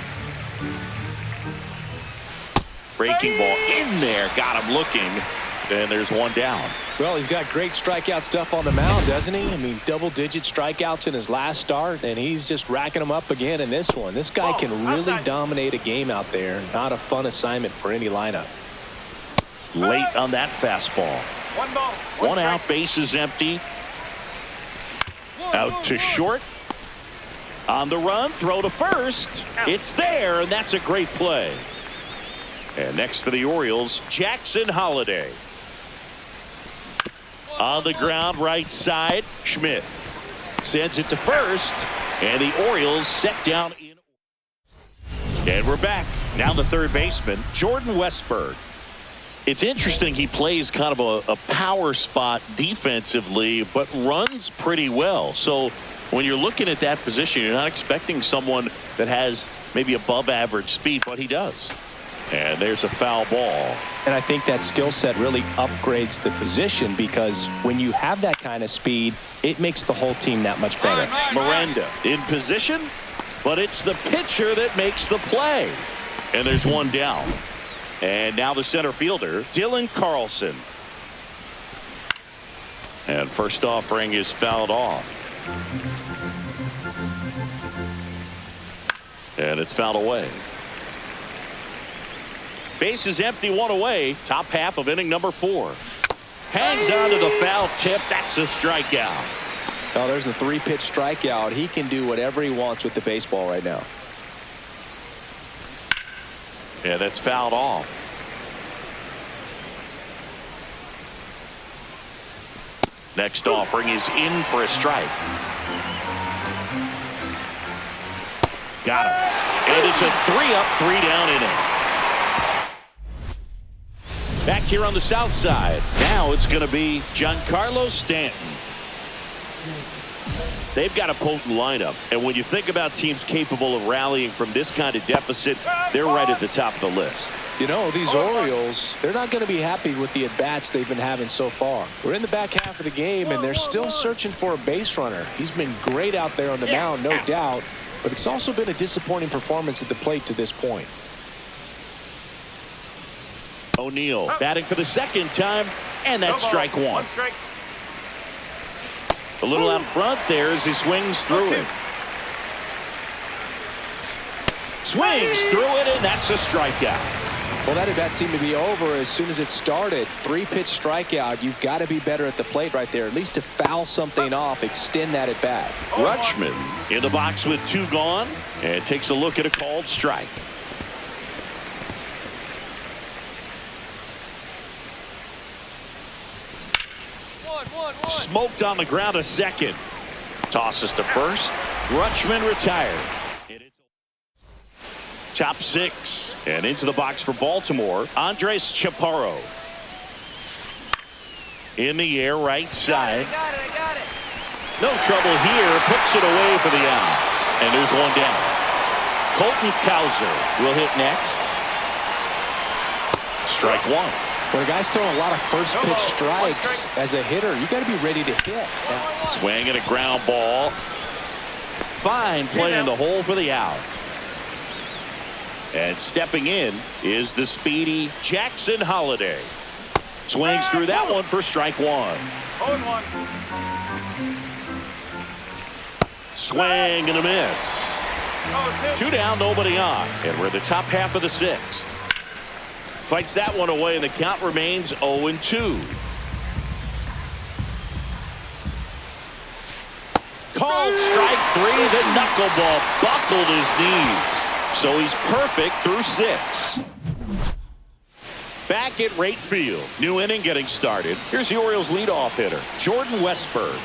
Breaking ball in there. Got him looking. And there's 1 down. Well, he's got great strikeout stuff on the mound, doesn't he? I mean, double-digit strikeouts in his last start, and he's just racking them up again in this one. This guy can really dominate a game out there. Not a fun assignment for any lineup. Late on that fastball. 1 ball. 1 out, base is empty. Out to short. On the run, throw to first. It's there, and that's a great play. And next for the Orioles, Jackson Holliday. On the ground, right side, Schmidt sends it to first, and the Orioles set down in. And we're back. Now the third baseman, Jordan Westburg. It's interesting, he plays kind of a power spot defensively, but runs pretty well. So when you're looking at that position, you're not expecting someone that has maybe above average speed, but he does. And there's a foul ball. And I think that skill set really upgrades the position because when you have that kind of speed, it makes the whole team that much better. Miranda in position, but it's the pitcher that makes the play. And there's 1 down. And now the center fielder, Dylan Carlson. And first offering is fouled off. And it's fouled away. Base is empty, 1 away. Top half of inning number 4. Hangs on to the foul tip. That's a strikeout. Oh, there's a 3-pitch strikeout. He can do whatever he wants with the baseball right now. Yeah, that's fouled off. Next offering is in for a strike. Got him. And it's a 3 up, 3 down inning. Back here on the south side. Now it's going to be Giancarlo Stanton. They've got a potent lineup, and when you think about teams capable of rallying from this kind of deficit, they're right at the top of the list. You know, these Orioles, they're not going to be happy with the at-bats they've been having so far. We're in the back half of the game, and they're still searching for a base runner. He's been great out there on the mound, no doubt, but it's also been a disappointing performance at the plate to this point. O'Neill batting for the second time, and that's strike one. A little out front there as he swings through it. Swings through it, and that's a strikeout. Well, that at-bat seemed to be over as soon as it started. 3-pitch strikeout. You've got to be better at the plate right there, at least to foul something off, extend that at-bat. Rutschman in the box with 2 gone, and takes a look at a called strike. Smoked on the ground a second. Tosses to first. Rutschman retired. Top 6 and into the box for Baltimore. Andres Chaparro. In the air, right side. I got it. No trouble here. Puts it away for the out. And there's one down. Colton Cowser will hit next. Strike one. When a guy's throwing a lot of first-pitch strikes as a hitter, you got to be ready to hit. Swing and a ground ball. Fine play in the hole for the out. And stepping in is the speedy Jackson Holiday. Swings through that one for strike one. Swing and a miss. 2 down, nobody on. And we're at the top half of the 6th. Fights that one away, and the count remains 0-2. Called strike 3. The knuckleball buckled his knees. So he's perfect through 6. Back at right field. New inning getting started. Here's the Orioles leadoff hitter, Jordan Westburg.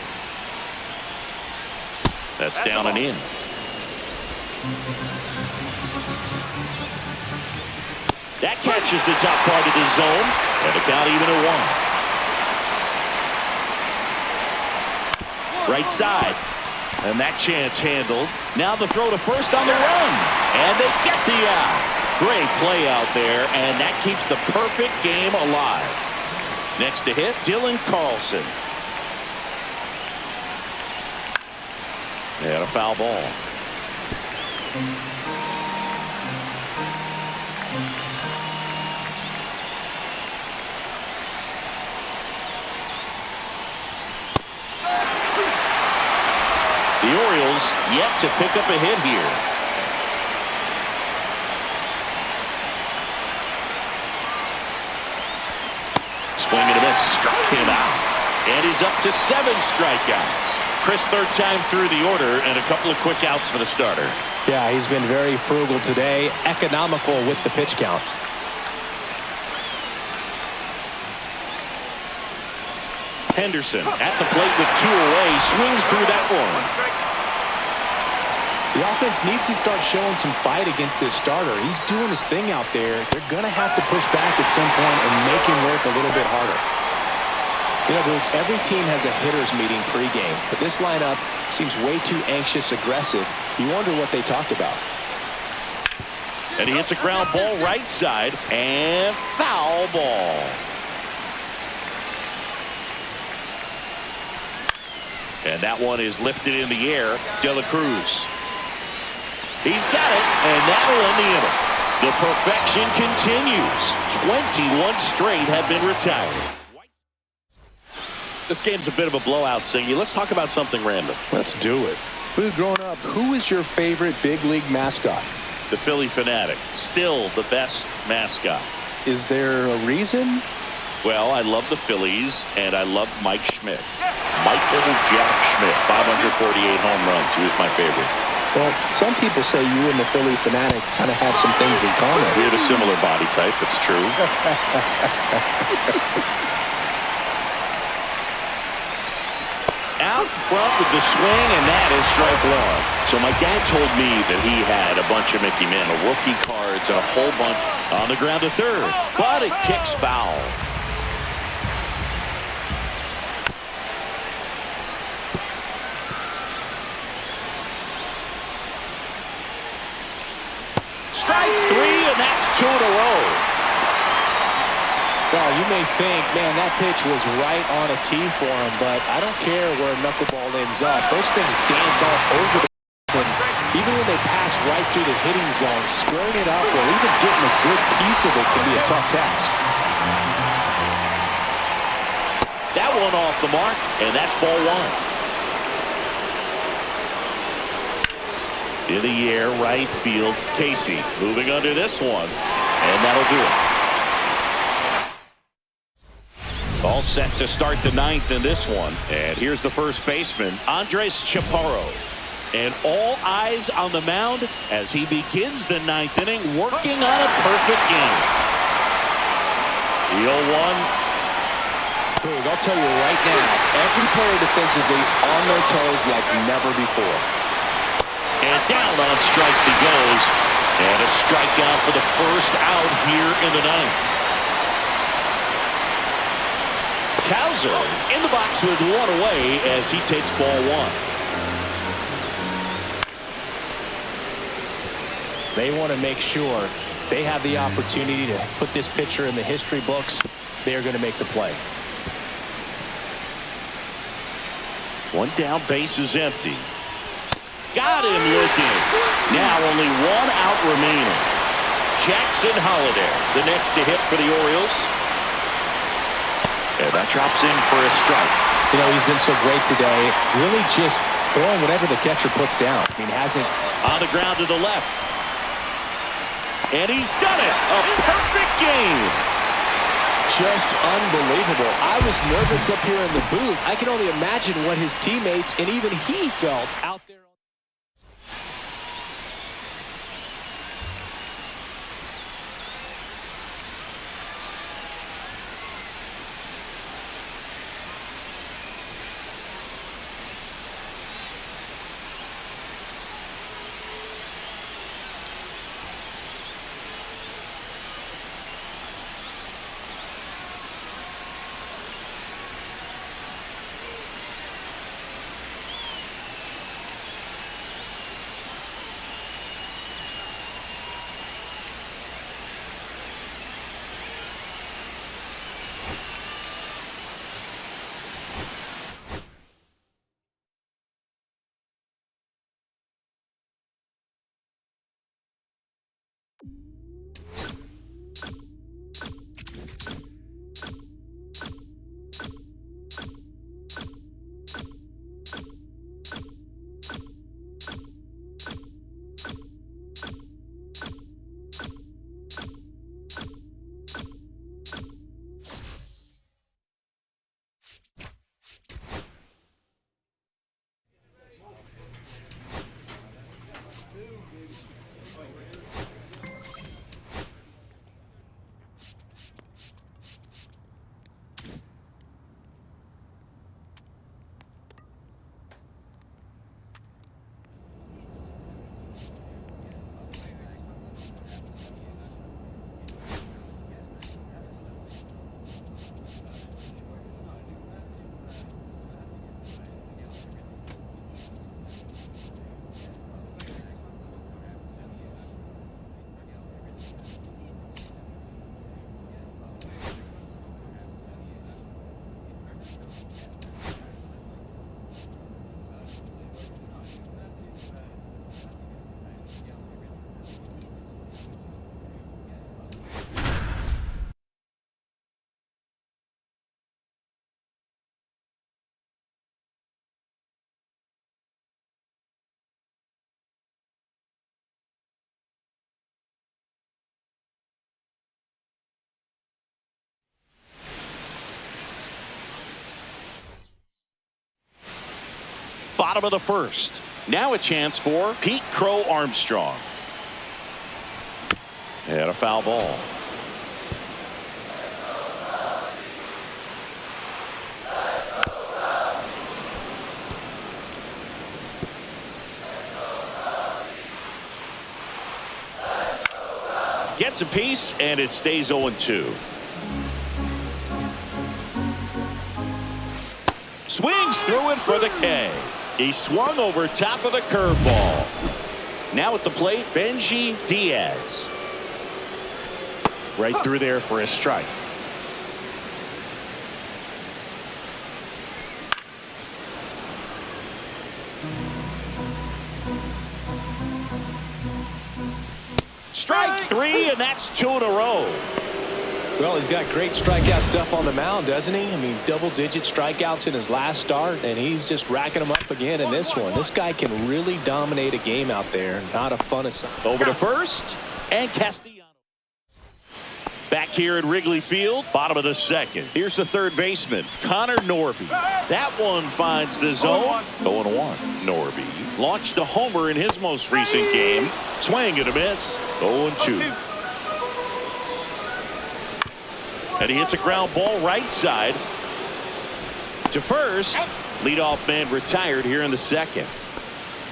That's down and in. That catches the top part of the zone, and the count even at 1. Right side, and that chance handled. Now the throw to first on the run, and they get the out. Great play out there, and that keeps the perfect game alive. Next to hit, Dylan Carlson. And a foul ball. The Orioles yet to pick up a hit here. Swing and a miss. Struck him out. And he's up to 7 strikeouts. Chris, third time through the order, and a couple of quick outs for the starter. Yeah, he's been very frugal today. Economical with the pitch count. Henderson at the plate with 2 away. Swings through that one. The offense needs to start showing some fight against this starter. He's doing his thing out there. They're going to have to push back at some point and make him work a little bit harder. You know, every team has a hitters meeting pregame, but this lineup seems way too anxious, aggressive. You wonder what they talked about. And he hits a ground ball right side, and foul ball. And that one is lifted in the air. De La Cruz. He's got it, and that'll end the inning. The perfection continues. 21 straight have been retired. This game's a bit of a blowout, Singy. Let's talk about something random. Let's do it. Growing up, who is your favorite big league mascot? The Philly Fanatic. Still the best mascot. Is there a reason? Well, I love the Phillies, and I love Mike Schmidt. Michael Jack Schmidt, 548 home runs. He was my favorite. Well, some people say you and the Philly Fanatic kind of have some things in common. We have a similar body type. It's true. Out front with the swing, and that is strike 1. So my dad told me that he had a bunch of Mickey Mantle rookie cards yards and a whole bunch on the ground to third. But it kicks foul. Strike three, and that's 2 in a row. Well, you may think, man, that pitch was right on a tee for him, but I don't care where a knuckleball ends up. Those things dance all over the place, and even when they pass right through the hitting zone, squaring it up or even getting a good piece of it can be a tough task. That one off the mark, and that's ball one. In the air, right field, Casey moving under this one, and that'll do it. All set to start the ninth in this one, and here's the first baseman, Andres Chaparro. And all eyes on the mound as he begins the ninth inning, working on a perfect game. The 0-1. Boog, I'll tell you right now, every player defensively on their toes like never before. And down on strikes he goes. And a strikeout for the first out here in the ninth. Cowser in the box with one away as he takes ball one. They want to make sure they have the opportunity to put this pitcher in the history books. They are going to make the play. One down, base is empty. Got him looking. Now only one out remaining. Jackson Holliday, the next to hit for the Orioles. And that drops in for a strike. You know, he's been so great today. Really just throwing whatever the catcher puts down. I mean, hasn't... On the ground to the left. And he's done it. A perfect game. Just unbelievable. I was nervous up here in the booth. I can only imagine what his teammates and even he felt out there. Bottom of the first. Now a chance for Pete Crow Armstrong. And a foul ball. Gets a piece, and it stays 0-2. Swings through it for the K. He swung over top of the curveball. Now at the plate, Benji Diaz. Right through there for a strike. Strike 3, and that's 2 in a row. Well, he's got great strikeout stuff on the mound, doesn't he? I mean, double-digit strikeouts in his last start, and he's just racking them up again in this one. This guy can really dominate a game out there. Not a fun assignment. Over to first, and Castellanos. Back here at Wrigley Field, bottom of the second. Here's the third baseman, Connor Norby. That one finds the zone. 0-1. Norby launched a homer in his most recent game. Swing and a miss. 0-2. And he hits a ground ball right side to first. Leadoff man retired here in the second.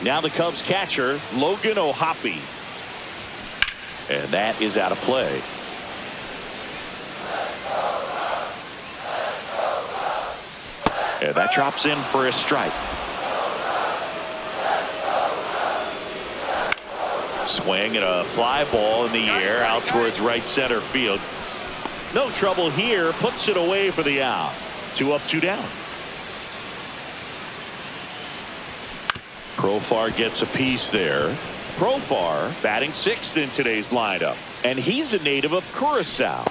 Now the Cubs catcher, Logan O'Hoppe. And that is out of play. And that drops in for a strike. Swing and a fly ball in the air out towards right center field. No trouble here. Puts it away for the out. 2 up, 2 down. Profar gets a piece there. Profar batting 6th in today's lineup. And he's a native of Curacao.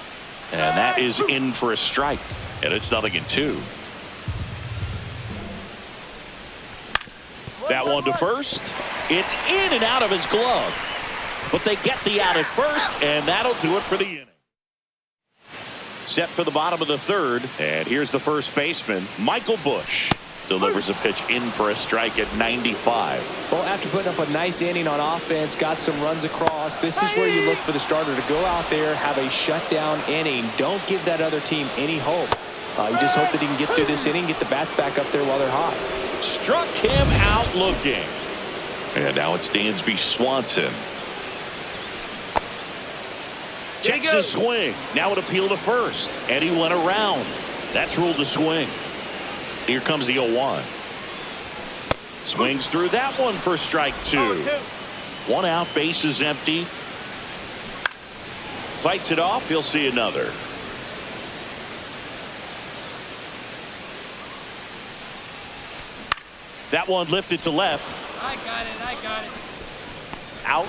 And that is in for a strike. And it's 0-2. That one to first. It's in and out of his glove. But they get the out at first, and that'll do it for the inning. Set for the bottom of the third, and here's the first baseman, Michael Busch. Delivers a pitch in for a strike at 95. Well, after putting up a nice inning on offense, got some runs across, this is where you look for the starter to go out there, have a shutdown inning. Don't give that other team any hope. You just hope that he can get through this inning, get the bats back up there while they're hot. Struck him out looking. And now it's Dansby Swanson. Checks his swing. Now an appeal to first. And he went around. That's ruled a swing. Here comes the 0-1. Swings through that one for strike 2. 1 out, base is empty. Fights it off. He'll see another. That one lifted to left. I got it. Out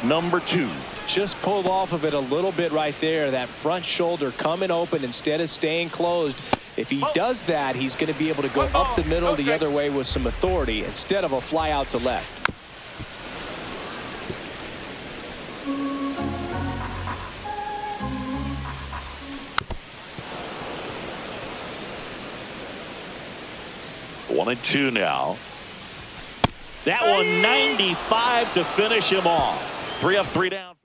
number 2. Just pulled off of it a little bit right there. That front shoulder coming open instead of staying closed. If he does that, he's going to be able to go up the middle the other way with some authority instead of a fly out to left. One and 2 now. That one 95 to finish him off. 3 up, 3 down.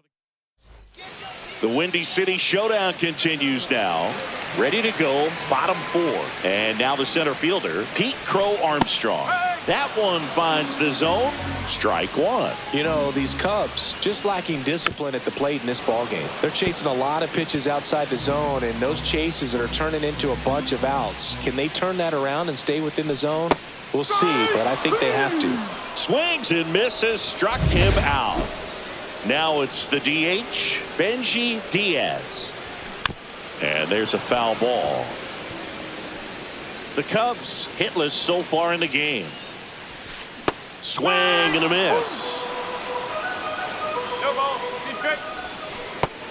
The Windy City Showdown continues now. Ready to go, bottom 4. And now the center fielder, Pete Crow Armstrong. That one finds the zone. Strike 1. You know, these Cubs just lacking discipline at the plate in this ballgame. They're chasing a lot of pitches outside the zone, and those chases are turning into a bunch of outs. Can they turn that around and stay within the zone? We'll see, but I think they have to. Swings and misses, struck him out. Now it's the DH, Benji Diaz. And there's a foul ball. The Cubs hitless so far in the game. Swing and a miss. No ball. 2 strike.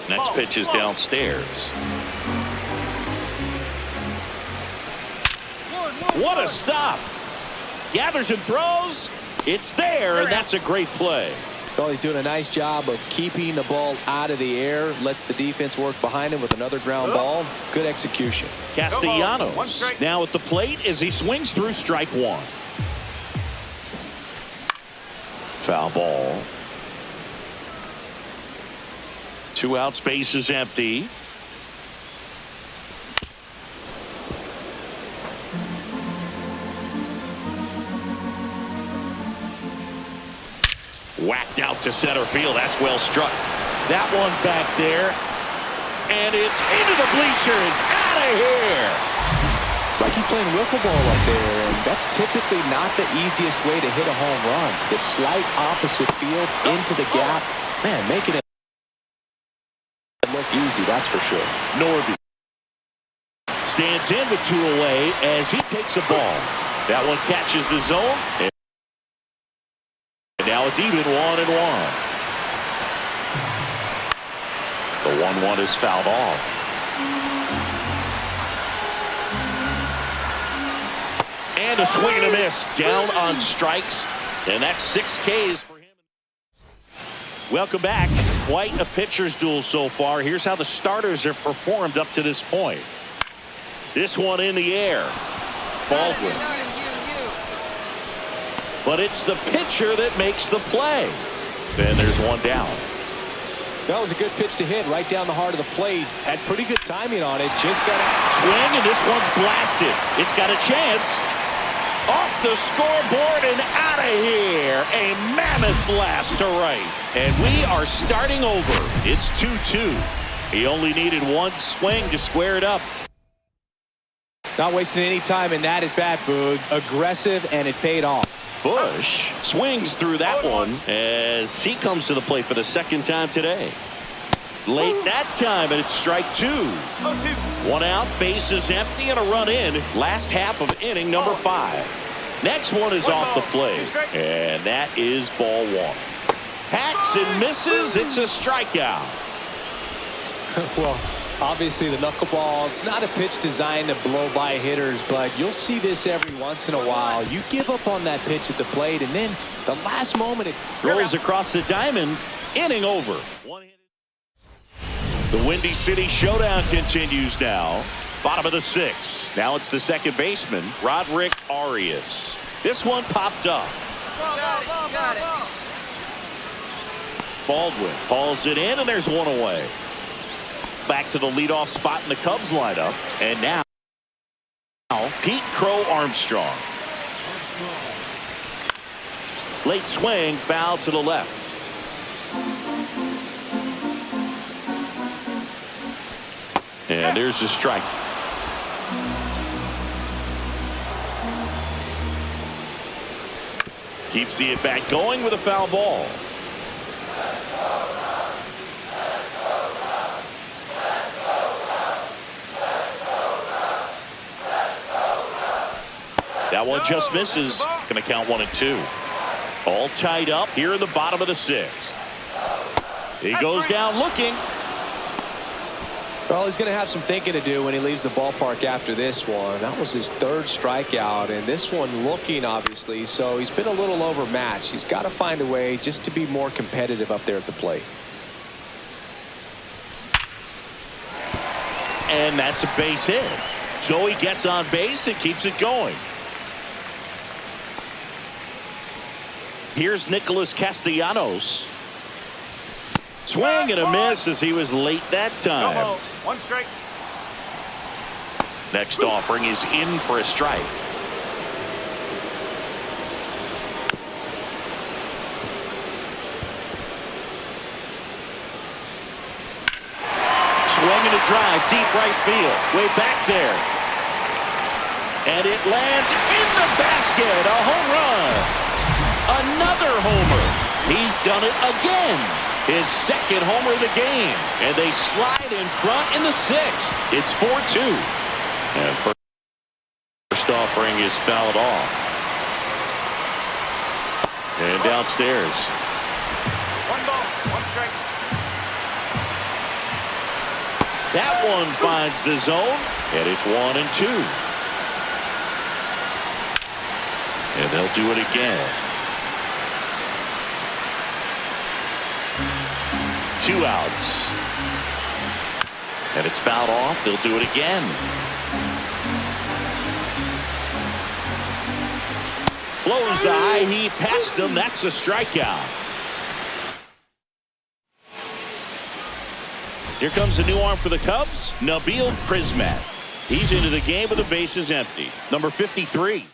Next pitch is downstairs. What a stop. Gathers and throws. It's there, and that's a great play. Well, he's doing a nice job of keeping the ball out of the air. Lets the defense work behind him with another ground ball. Good execution. Castellanos now at the plate as he swings through strike 1. Foul ball. 2 outs, base is empty. Whacked out to center field. That's well struck. That one back there. And it's into the bleachers. Out of here. It's like he's playing wiffle ball up there, and that's typically not the easiest way to hit a home run. The slight opposite field into the gap. Man, making it look easy, that's for sure. Norby stands in with 2 away as he takes a ball. That one catches the zone. And now it's even 1-1. The 1-1 is fouled off. And a swing and a miss. Down on strikes. And that's 6 Ks for him. Welcome back. Quite a pitcher's duel so far. Here's how the starters have performed up to this point. This one in the air. Baldwin. But it's the pitcher that makes the play. Then there's one down. That was a good pitch to hit right down the heart of the plate. Had pretty good timing on it. Just got a swing, and this one's blasted. It's got a chance. Off the scoreboard and out of here. A mammoth blast to right. And we are starting over. It's 2-2. He only needed one swing to square it up. Not wasting any time in that at bat, Boog. Aggressive, and it paid off. Bush swings through that one as he comes to the plate for the second time today. Late that time, and it's strike 2. 1 out, bases empty, and a run in. Last half of inning number 5. Next one is off the plate, and that is ball 1. Hacks and misses. It's a strikeout. Well, obviously the knuckleball, it's not a pitch designed to blow by hitters, but you'll see this every once in a while. You give up on that pitch at the plate, and then the last moment it rolls across the diamond. Inning over. The Windy City Showdown continues now. Bottom of the 6th. Now it's the second baseman, Roderick Arias. This one popped up. Got it. Baldwin hauls it in, and there's one away. Back to the leadoff spot in the Cubs lineup. And now Pete Crow Armstrong. Late swing, foul to the left. And there's the strike. Keeps the at-bat going with a foul ball. That one just misses. Going to count 1-2. All tied up here in the bottom of the 6th. He goes down looking. Well, he's going to have some thinking to do when he leaves the ballpark after this one. That was his 3rd strikeout, and this one looking, obviously, so he's been a little overmatched. He's got to find a way just to be more competitive up there at the plate. And that's a base hit. So he gets on base and keeps it going. Here's Nicholas Castellanos. Swing and a miss as he was late that time. 1 strike. Next offering is in for a strike. Swing and a drive, deep right field, way back there. And it lands in the basket, a home run. Another homer. He's done it again. His 2nd homer of the game. And they slide in front in the 6th. It's 4-2. And first offering is fouled off. And downstairs. 1 ball, 1 strike. That one finds the zone. And it's 1-2. And they'll do it again. 2 outs. And it's fouled off. They'll do it again. Blows the high heat past him. That's a strikeout. Here comes a new arm for the Cubs, Nabil Prismat. He's into the game with the bases empty. Number 53.